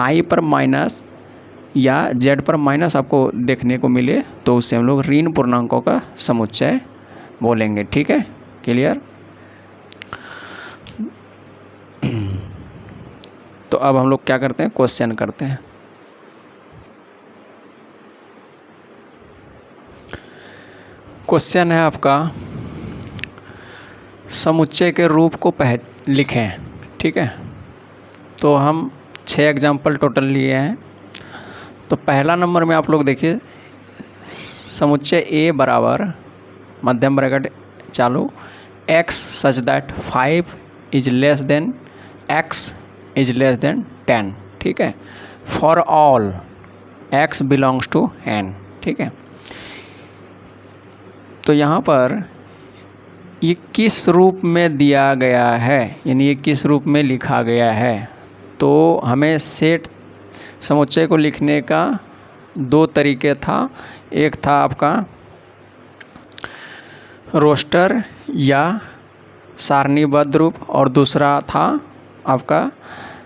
I पर माइनस या Z पर माइनस आपको देखने को मिले तो उससे हम लोग ऋण पूर्णांकों का समुच्चय बोलेंगे। ठीक है, क्लियर। तो अब हम लोग क्या करते हैं, क्वेश्चन करते हैं। क्वेश्चन है आपका, समुच्चय के रूप को लिखें। ठीक है, तो हम 6 एग्जाम्पल टोटल लिए हैं। तो पहला नंबर में आप लोग देखिए, समुच्चय ए बराबर मध्यम ब्रैकेट चालू x such that 5 is less than x is less than 10। ठीक है, for all x belongs to n। ठीक है, तो यहाँ पर ये किस रूप में दिया गया है, यानी ये किस रूप में लिखा गया है। तो हमें सेट समुच्चय को लिखने का 2 तरीके था। एक था आपका रोस्टर या सारणीबद्ध रूप, और दूसरा था आपका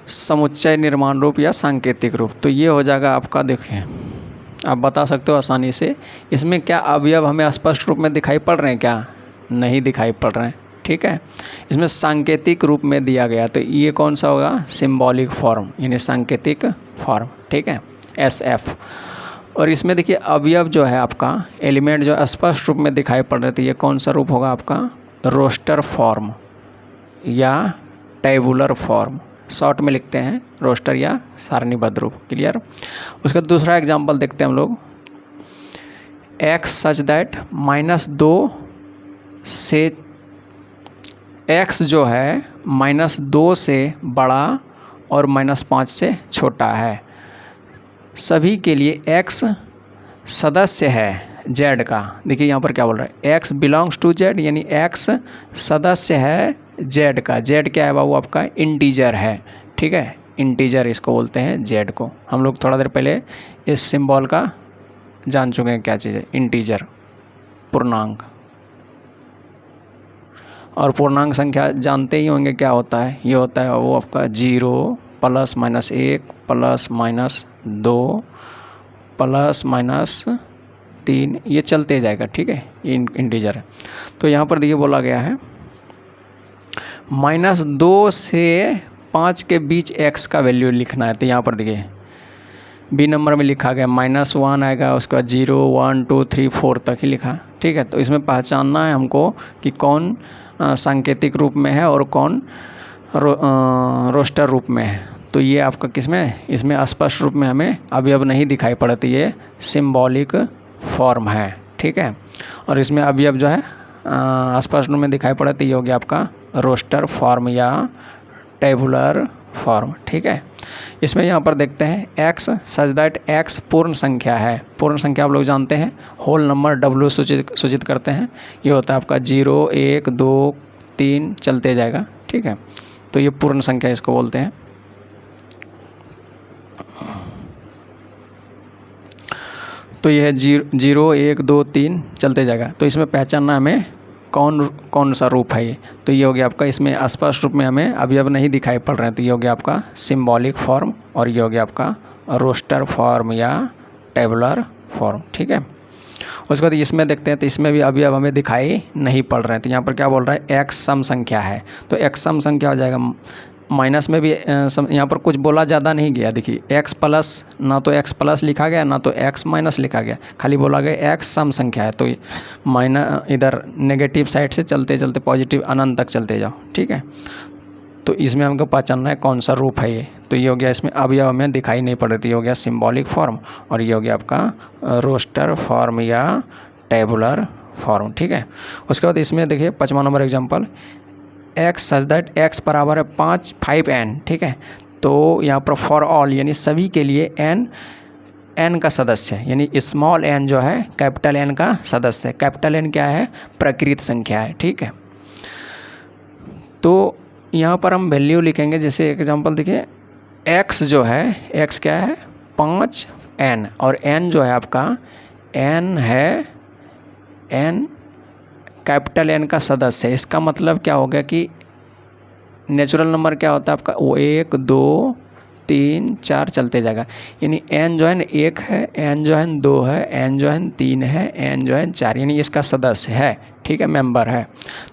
समुच्चय निर्माण रूप या सांकेतिक रूप। तो ये हो जाएगा आपका, देखिए आप बता सकते हो आसानी से, इसमें क्या अवयव हमें स्पष्ट रूप में दिखाई पड़ रहे हैं क्या? नहीं दिखाई पड़ रहे हैं। ठीक है, इसमें सांकेतिक रूप में दिया गया, तो ये कौन सा होगा? सिंबॉलिक फॉर्म, यानी सांकेतिक फॉर्म। ठीक है, SF। और इसमें देखिए अवयव जो है आपका, एलिमेंट जो स्पष्ट रूप में दिखाई पड़ रहे थे, ये कौन सा रूप होगा आपका? रोस्टर फॉर्म या टेबुलर फॉर्म, शॉर्ट में लिखते हैं रोस्टर या सारणीबद्ध रूप। क्लियर? उसका दूसरा एग्जांपल देखते हैं हम लोग, x सच दैट -2 से x जो है -2 से बड़ा और -5 से छोटा है। सभी के लिए x सदस्य है z का। देखिए यहाँ पर क्या बोल रहा है, x बिलोंग्स टू z, यानी x सदस्य है z का। z क्या है बाबू? आपका इंटीजर है। ठीक है, इंटीजर इसको बोलते हैं z को। हम लोग थोड़ा देर पहले इस सिंबल का जान चुके हैं क्या चीज़ है, इंटीजर, पूर्णांक। और पूर्णांक संख्या जानते ही होंगे क्या होता है, ये होता है वो आपका 0 +- 1 +- 2 +- 3, ये चलते जाएगा। ठीक है, ये इंटीजर है। तो यहाँ पर देखिए बोला गया है -2 से 5 के बीच x का वैल्यू लिखना है। तो यहाँ पर देखिए बी नंबर में लिखा गया -1 आएगा, उसका 0 1 2 3 4 तक ही लिखा। ठीक है, तो इसमें पहचानना है हमको कि कौन सांकेतिक रूप में है और कौन रोस्टर रूप में है। तो ये आपका किसमें, इसमें स्पष्ट रूप में हमें अवयव नहीं दिखाई पड़ती, ये सिंबॉलिक फॉर्म है। ठीक है, और इसमें अवयव जो है स्पष्ट रूप में दिखाई पड़ती, ये हो गया आपका रोस्टर फॉर्म या टेबुलर फॉर्म। ठीक है, इसमें यहाँ पर देखते हैं x सच दैट x पूर्ण संख्या है। पूर्ण संख्या आप लोग जानते हैं, होल नंबर W सूचित करते हैं। ये होता है आपका 0 1 2 3 चलते जाएगा। ठीक है, तो ये पूर्ण संख्या इसको बोलते हैं। तो ये है 0 1 2 3 चलते जाएगा। तो इसमें पहचानना हमें कौन सा रूप है ये। तो ये हो गया आपका, इसमें स्पष्ट रूप में हमें अवयव नहीं दिखाई पड़ रहे हैं, तो ये हो गया आपका सिंबॉलिक फॉर्म, और ये हो गया आपका रोस्टर फॉर्म या टेबुलर फॉर्म। ठीक है, उसके बाद इसमें देखते हैं, तो इसमें भी अवयव हमें दिखाई नहीं पड़ रहे हैं। तो यहाँ पर क्या बोल रहा है, x सम संख्या है। तो x सम संख्या हो जाएगा, माइनस में भी यहाँ पर कुछ बोला ज़्यादा नहीं गया। देखिए x प्लस, ना तो x प्लस लिखा गया ना तो x माइनस लिखा गया, खाली बोला गया x सम संख्या है। तो माइनस इधर नेगेटिव साइड से चलते चलते पॉजिटिव अनंत तक चलते जाओ। ठीक है, तो इसमें हमको पहचानना है कौन सा रूप है ये। तो ये हो गया, इसमें अवयव हमें दिखाई नहीं पड़ रही, ये हो गया सिंबॉलिक फॉर्म, और ये हो गया आपका रोस्टर फॉर्म या टेबुलर फॉर्म। ठीक है, उसके बाद इसमें देखिए 5वां number example, x such that x बराबर है 5n। ठीक है, तो यहाँ पर फॉर ऑल यानी सभी के लिए n का सदस्य, यानी स्मॉल n जो है कैपिटल N का सदस्य है। कैपिटल N क्या है? प्रकृत संख्या है। ठीक है, तो यहाँ पर हम वैल्यू लिखेंगे। जैसे एग्जांपल देखिए, x जो है, x क्या है? 5n, और n जो है आपका, n है, n कैपिटल N का सदस्य है। इसका मतलब क्या हो गया कि नेचुरल नंबर क्या होता है आपका, वो 1 2 3 4 चलते जाएगा। यानी n जो है ना 1 है, n जो है 2 है, n जो है 3 है, n जो है 4, यानी इसका सदस्य है। ठीक है, मेंबर है।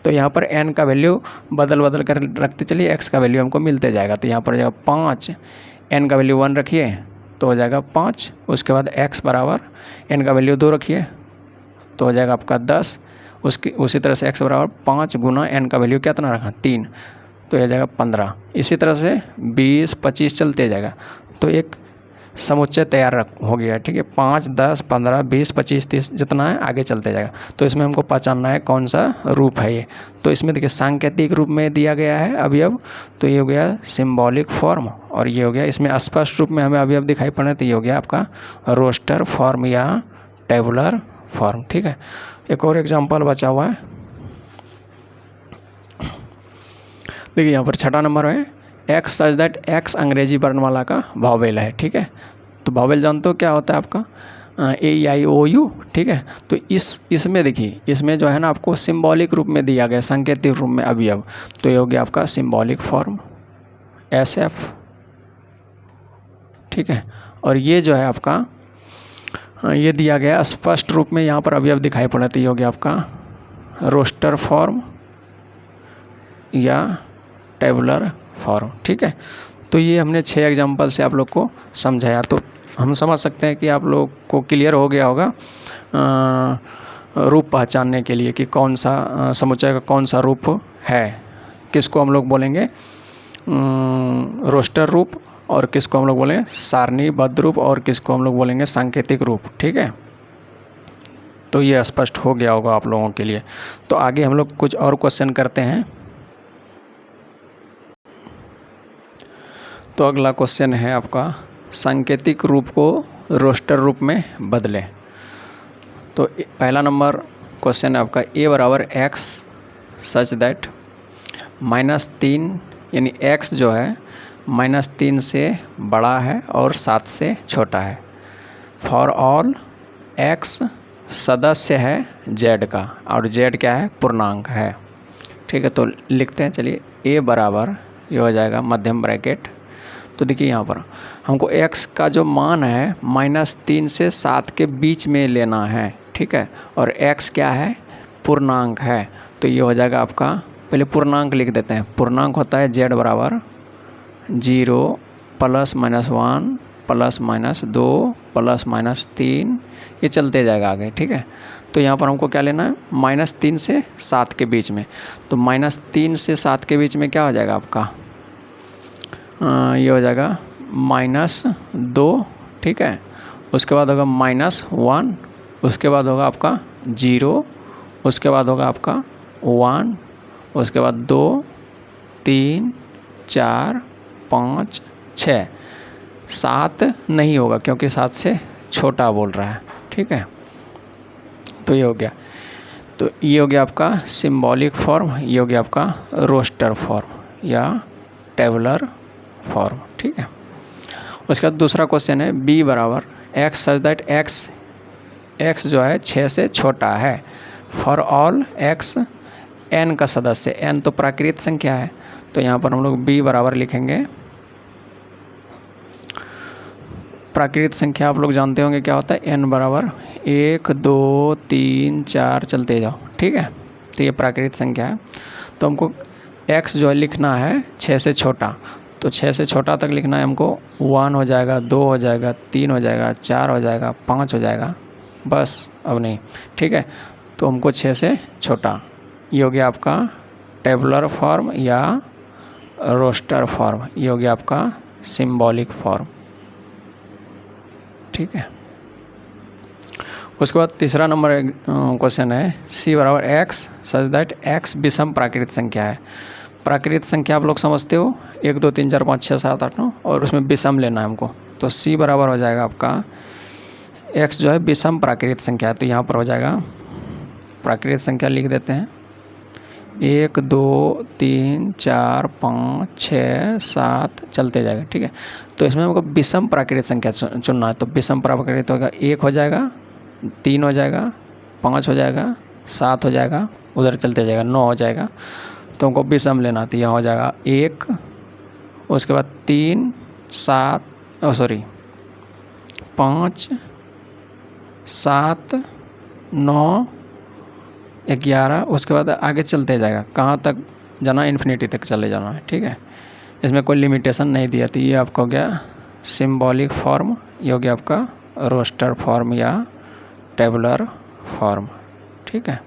तो यहाँ पर n का वैल्यू बदल कर रखते चलिए, x का वैल्यू हमको मिलते जाएगा। तो यहाँ पर जाएगा 5, n का वैल्यू 1 रखिए तो हो जाएगा 5। उसके बाद x बराबर n का वैल्यू 2 रखिए तो हो जाएगा आपका 10। उसी तरह से x बराबर 5 गुना n का वैल्यू कितना रखा, 3, तो ये जाएगा 15। इसी तरह से 20, 25 चलते जाएगा। तो एक समुच्चय तैयार हो गया, ठीक है। 5, 10, 15, 20, 25, 30 जितना है आगे चलते जाएगा। तो इसमें हमको पहचानना है कौन सा रूप है ये। तो इसमें देखिए सांकेतिक रूप में दिया गया है अवयव, तो ये हो गया सिंबॉलिक फॉर्म, और ये हो गया इसमें स्पष्ट रूप में हमें अवयव दिखाई पड़े, तो ये हो गया आपका रोस्टर फॉर्म या टेबुलर फॉर्म, ठीक है। एक और एग्जाम्पल बचा हुआ है, देखिए यहाँ पर 6 नंबर में एक्स सच दैट एक्स अंग्रेजी वर्णमाला का वावेल है, ठीक है। तो वावेल जानते हो क्या होता है आपका, AEIOU, ठीक है। तो इसमें देखिए, इसमें जो है ना आपको सिंबॉलिक रूप में दिया गया, सांकेतिक रूप में अवयव, तो ये हो गया आपका सिंबॉलिक फॉर्म SF, ठीक है। और ये जो है आपका ये दिया गया स्पष्ट रूप में, यहाँ पर अवयव दिखाई पड़ा, तो ये हो गया आपका रोस्टर फॉर्म या टेबुलर फॉर्म, ठीक है। तो ये हमने 6 एग्जाम्पल से आप लोग को समझाया, तो हम समझ सकते हैं कि आप लोग को क्लियर हो गया होगा रूप पहचानने के लिए कि कौन सा समुच्चय का कौन सा रूप है, किसको हम लोग बोलेंगे रोस्टर रूप, और किसको हम लोग बोलेंगे सारणीबद्ध रूप, और किसको हम लोग बोलेंगे सांकेतिक रूप, ठीक है। तो ये स्पष्ट हो गया होगा आप लोगों के लिए। तो आगे हम लोग कुछ और क्वेश्चन करते हैं। तो अगला क्वेश्चन है आपका सांकेतिक रूप को रोस्टर रूप में बदलें। तो पहला नंबर क्वेश्चन है आपका A बराबर X सच दैट -3, यानी X जो है -3 से बड़ा है और 7 से छोटा है। फॉर ऑल X सदस्य है Z का, और Z क्या है, पूर्णांक है, ठीक है। तो लिखते हैं, चलिए A बराबर ये हो जाएगा मध्यम ब्रैकेट। तो देखिए यहाँ पर हमको x का जो मान है -3 से 7 के बीच में लेना है, ठीक है। और x क्या है, पूर्णांक है, तो ये हो जाएगा आपका, पहले पूर्णांक लिख देते हैं। पूर्णांक होता है z बराबर 0 +-1 +-2 +-3, ये चलते जाएगा आगे, ठीक है। तो यहाँ पर हमको क्या लेना है, -3 से 7 के बीच में। तो -3 से 7 के बीच में क्या हो जाएगा आपका, ये हो जाएगा -2, ठीक है। उसके बाद होगा -1, उसके बाद होगा आपका 0, उसके बाद होगा आपका 1, उसके बाद 2, 3, 4, 5, 6, 7 नहीं होगा क्योंकि 7 से छोटा बोल रहा है, ठीक है। तो ये हो गया, तो ये हो गया आपका सिंबॉलिक फॉर्म, ये हो गया आपका रोस्टर फॉर्म या टेबुलर फॉर्म, ठीक है। उसके बाद दूसरा क्वेश्चन है B बराबर X सच दैट X जो है 6 से छोटा है। फॉर ऑल X N का सदस्य, N तो प्राकृत संख्या है, तो यहाँ पर हम लोग B बराबर लिखेंगे, प्राकृत संख्या आप लोग जानते होंगे क्या होता है, N बराबर 1, 2, 3, 4 चलते जाओ, ठीक है। तो ये प्राकृत संख्या है, तो हमको X जो है लिखना है 6 से छोटा, तो 6 से छोटा तक लिखना है हमको। 1 हो जाएगा, 2 हो जाएगा, 3 हो जाएगा, 4 हो जाएगा, 5 हो जाएगा, बस अब नहीं, ठीक है। तो हमको 6 से छोटा, ये हो गया आपका टेबुलर फॉर्म या रोस्टर फॉर्म, ये हो गया आपका सिंबॉलिक फॉर्म, ठीक है। उसके बाद तीसरा नंबर क्वेश्चन है C बराबर X सच दैट X विषम प्राकृत संख्या है। प्राकृत संख्या आप लोग समझते हो 1, 2, 3, 4, 5, 6, 7, 8, 9, और उसमें विषम लेना है हमको। तो C बराबर हो जाएगा आपका X जो है विषम प्राकृत संख्या है, तो यहाँ पर हो जाएगा प्राकृत संख्या लिख देते हैं 1, 2, 3, 4, 5, 6, 7 चलते जाएगा, ठीक है। तो इसमें हमको विषम प्राकृत संख्या चुनना है, तो विषम प्राकृत होगा 1 हो जाएगा, 3 हो जाएगा, 5 हो जाएगा, 7 हो जाएगा, उधर चलते जाएगा 9 हो जाएगा। तो हमको विषम लेना, तो यहाँ हो जाएगा 1, उसके बाद 3, 7 5, 7, 9, 11, उसके बाद आगे चलते जाएगा, कहाँ तक जाना, इन्फिनिटी तक चले जाना है, ठीक है। इसमें कोई लिमिटेशन नहीं दिया। तो ये आपका हो गया सिंबॉलिक फॉर्म, ये हो गया आपका रोस्टर फॉर्म या टेबुलर फॉर्म, ठीक है।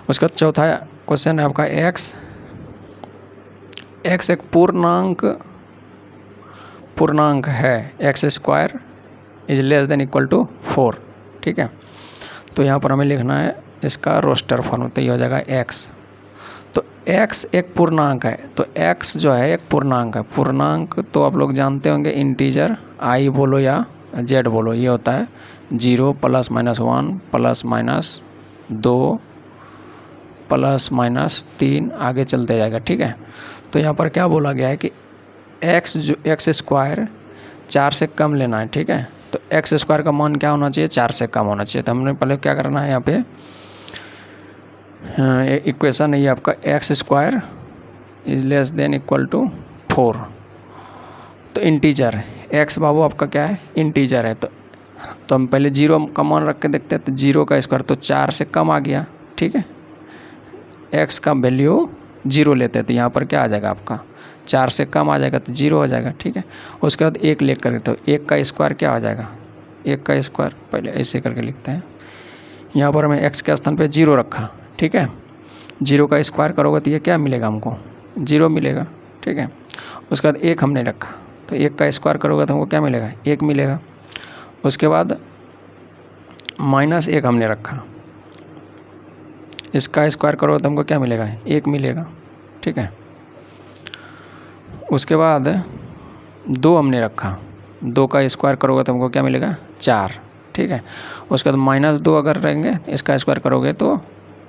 उसका चौथा क्वेश्चन है आपका x एक पूर्णांक है, x square is less than equal to 4, ठीक है। तो यहाँ पर हमें लिखना है इसका रोस्टर फॉर्म, तो ये हो जाएगा x। तो x एक पूर्णांक है, तो x जो है एक पूर्णांक है। पूर्णांक तो आप लोग जानते होंगे, इंटीजर i बोलो या z बोलो, ये होता है 0 + -1 + -2 + -3 आगे चलते जाएगा, ठीक है। तो यहाँ पर क्या बोला गया है कि एक्स स्क्वायर 4 से कम लेना है, ठीक है। तो एक्स स्क्वायर का मान क्या होना चाहिए, 4 से कम होना चाहिए। तो हमने पहले क्या करना है, यहाँ पे इक्वेशन है ये आपका x square is less than equal to 4। तो इंटीजर एक्स बाबू आपका क्या है, इंटीजर है। तो हम पहले 0 का मान रख के देखते हैं। तो 0 का स्क्वायर तो 4 से कम आ गया, ठीक है। एक्स का वैल्यू 0 लेते हैं, तो यहाँ पर क्या आ जाएगा आपका, 4 से कम आ जाएगा तो 0 हो जाएगा, ठीक है। उसके बाद 1 लेकर के, तो 1 का स्क्वायर क्या हो जाएगा, 1 का स्क्वायर पहले ऐसे करके लिखते हैं। यहाँ पर हमें x के स्थान पे 0 रखा, ठीक है। 0 का स्क्वायर करोगे तो ये क्या मिलेगा, हमको 0 मिलेगा, ठीक है। उसके बाद 1 हमने रखा, तो 1 का स्क्वायर करोगे तो हमको क्या मिलेगा, 1 मिलेगा। उसके बाद -1 हमने रखा, इसका स्क्वायर करोगे तो हमको क्या मिलेगा, 1 मिलेगा, ठीक है। उसके बाद 2 हमने रखा, 2 का स्क्वायर करोगे तो हमको क्या मिलेगा, 4, ठीक है। उसके बाद -2 अगर रहेंगे, इसका स्क्वायर करोगे तो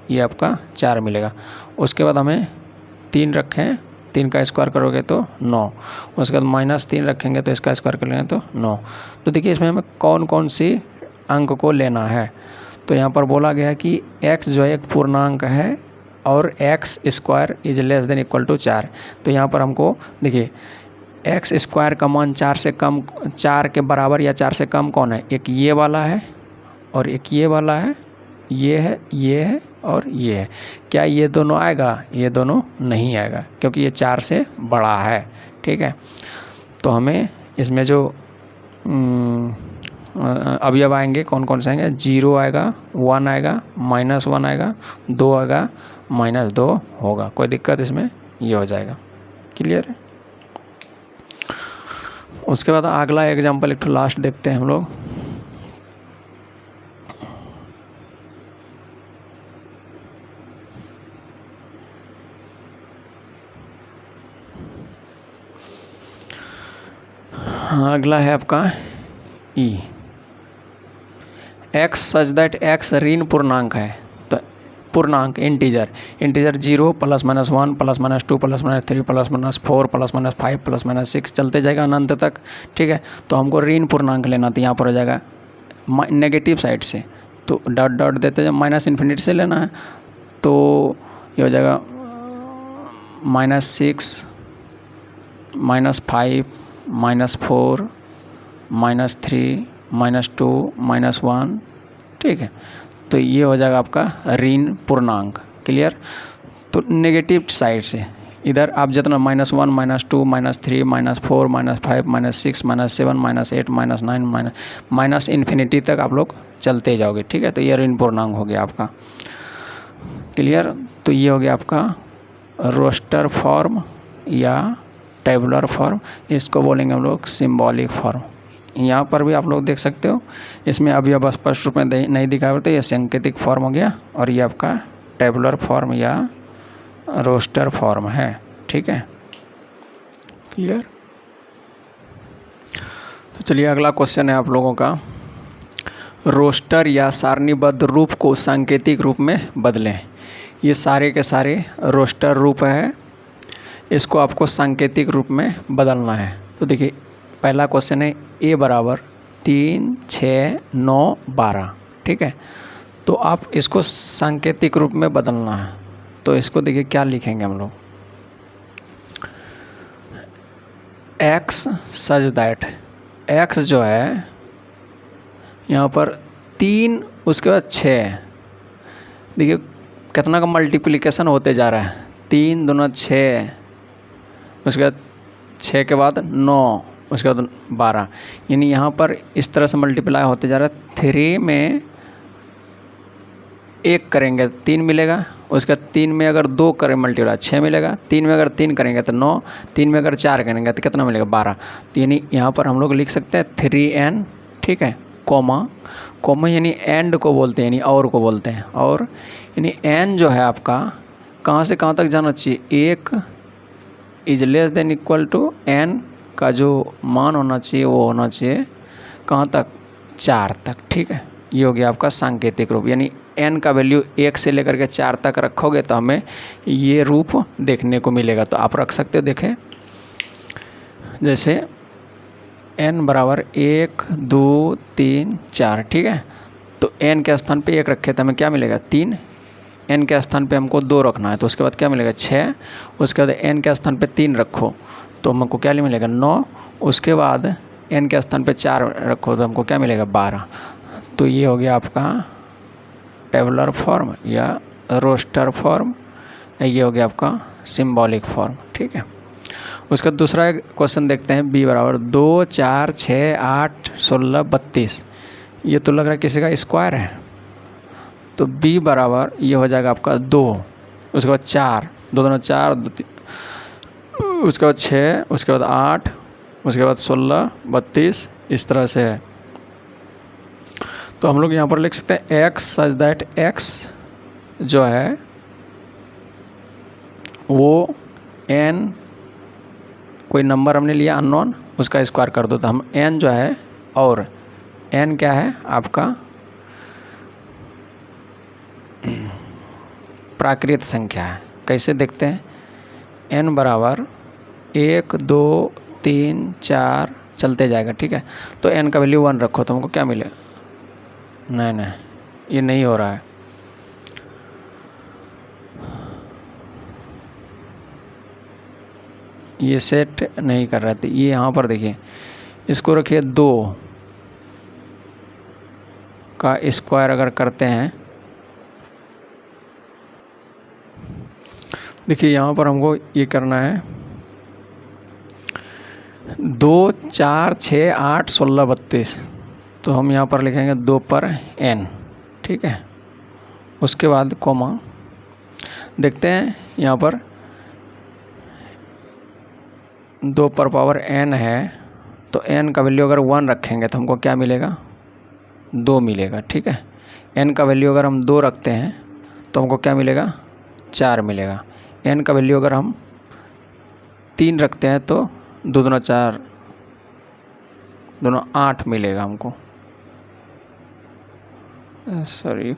ये आपका 4 मिलेगा। उसके बाद हमें 3 रखें, 3 का स्क्वायर करोगे तो 9। उसके बाद -3 रखेंगे तो इसका स्क्वायर कर लेंगे तो 9। तो देखिए इसमें हमें कौन कौन सी अंक को लेना है। तो यहाँ पर बोला गया है कि x जो है एक पूर्णांक है और x square is less than equal to 4। तो यहाँ पर हमको देखिए एक्स स्क्वायर का मान 4 से कम, 4 के बराबर या 4 से कम कौन है, एक ये वाला है और एक ये वाला है, ये है और ये है। क्या ये दोनों आएगा, ये दोनों नहीं आएगा क्योंकि ये 4 से बड़ा है, ठीक है। तो हमें इसमें जो अवयव आएंगे कौन कौन से आएंगे, 0 आएगा, 1 आएगा, -1 आएगा, 2 आएगा, -2 होगा। कोई दिक्कत इसमें, ये हो जाएगा, क्लियर है। उसके बाद अगला एग्जाम्पल एक लास्ट देखते हैं हम लोग। अगला है आपका ई, एक्स सच दैट एक्स ऋण पूर्णांक है। तो पूर्णांक इंटीजर 0 +- 1 +- 2 +- 3 +- 4 +- 5 +- 6 चलते जाएगा अनंत तक, ठीक है। तो हमको ऋण पूर्णांक लेना, तो यहाँ पर हो जाएगा नेगेटिव साइड से, तो डॉट डॉट देते जब -∞ से लेना है तो ये हो जाएगा -6 -5 -4 -3 -2 -1, ठीक है। तो ये हो जाएगा आपका ऋण पूर्णांक, क्लियर। तो नेगेटिव साइड से इधर आप जितना -1 -2 -3 -4 -5 -6 -7 -8 -9 -∞ तक आप लोग चलते जाओगे, ठीक है। तो ये ऋण पूर्णांक हो गया आपका, क्लियर। तो ये हो गया आपका रोस्टर फॉर्म या टेबुलर फॉर्म, इसको बोलेंगे हम लोग सिंबॉलिक फॉर्म। यहाँ पर भी आप लोग देख सकते हो, इसमें अभी अब स्पष्ट रूप में नहीं दिखाया होता, ये सांकेतिक फॉर्म हो गया और ये आपका टेबुलर फॉर्म या रोस्टर फॉर्म है, ठीक है, क्लियर। तो चलिए अगला क्वेश्चन है आप लोगों का, रोस्टर या सारणीबद्ध रूप को सांकेतिक रूप में बदलें। ये सारे के सारे रोस्टर रूप है, इसको आपको सांकेतिक रूप में बदलना है। तो देखिए पहला क्वेश्चन है a = 3 6 9 12, ठीक है। तो आप इसको सांकेतिक रूप में बदलना है। तो इसको देखिए क्या लिखेंगे हम लोग, x सच दैट x जो है यहाँ पर 3, उसके बाद 6, देखिए कितना का मल्टीप्लिकेशन होते जा रहा है, 3 दूना 6, उसके बाद 6 के बाद 9, उसके बाद 12, यानी यहाँ पर इस तरह से मल्टीप्लाई होते जा रहा है। 3 में 1 करेंगे तो 3 मिलेगा, उसका 3 में अगर 2 करें मल्टीप्लाई 6 मिलेगा, 3 में अगर 3 करेंगे तो 9, 3 में अगर 4 करेंगे तो कितना मिलेगा 12। तो यानी यहाँ पर हम लोग लिख सकते हैं 3n, ठीक है, कोमा कोमा यानी एंड को बोलते हैं, यानी और को बोलते हैं। और यानी n जो है आपका कहाँ से कहाँ तक जाना चाहिए, 1 is less than equal to n का जो मान होना चाहिए वो होना चाहिए कहाँ तक, 4 तक, ठीक है। ये हो गया आपका सांकेतिक रूप, यानी n का वैल्यू 1 से लेकर के 4 तक रखोगे तो हमें ये रूप देखने को मिलेगा। तो आप रख सकते हो, देखें जैसे n बराबर 1 2 3 4, ठीक है। तो n के स्थान पे 1 रखे तो हमें क्या मिलेगा 3, n के स्थान पे हमको 2 रखना है तो उसके बाद क्या मिलेगा 6, उसके बाद n के स्थान पे 3 रखो तो हमको क्या मिलेगा 9, उसके बाद n के स्थान पे 4 रखो तो हमको क्या मिलेगा 12। तो ये हो गया आपका टेबुलर फॉर्म या रोस्टर फॉर्म, ये हो गया आपका सिंबॉलिक फॉर्म, ठीक है। उसका दूसरा क्वेश्चन देखते हैं, b बराबर 2 4 6 8 16 32, ये तो लग रहा है किसी का स्क्वायर है। तो b बराबर ये हो जाएगा आपका 2, उसके बाद 4, 2 2 4 2 3, उसके बाद 6, उसके बाद 8, उसके बाद 16 32, इस तरह से है। तो हम लोग यहाँ पर लिख सकते हैं x सच दैट x जो है वो n कोई नंबर हमने लिया अननोन, उसका स्क्वायर कर दो तो हम n जो है, और n क्या है आपका प्राकृत संख्या है। कैसे देखते हैं, n बराबर 1 2 3 4 चलते जाएगा, ठीक है। तो n का वैल्यू 1 रखो तो हमको क्या मिले, नहीं ये नहीं हो रहा है, ये सेट नहीं कर रहे थे। ये यहाँ पर देखिए, इसको रखिए 2 का स्क्वायर अगर करते हैं, देखिए यहाँ पर हमको ये करना है 2 4 6 8 16 32, तो हम यहाँ पर लिखेंगे 2 पर n, ठीक है। उसके बाद कोमा, देखते हैं यहाँ पर 2 पर पावर n है तो n का वैल्यू अगर 1 रखेंगे तो हमको क्या मिलेगा 2 मिलेगा, ठीक है। n का वैल्यू अगर हम 2 रखते हैं तो हमको क्या मिलेगा 4 मिलेगा। n का वैल्यू अगर हम 3 रखते हैं तो 2 2 4 दोनों 8 मिलेगा हमको, सॉरी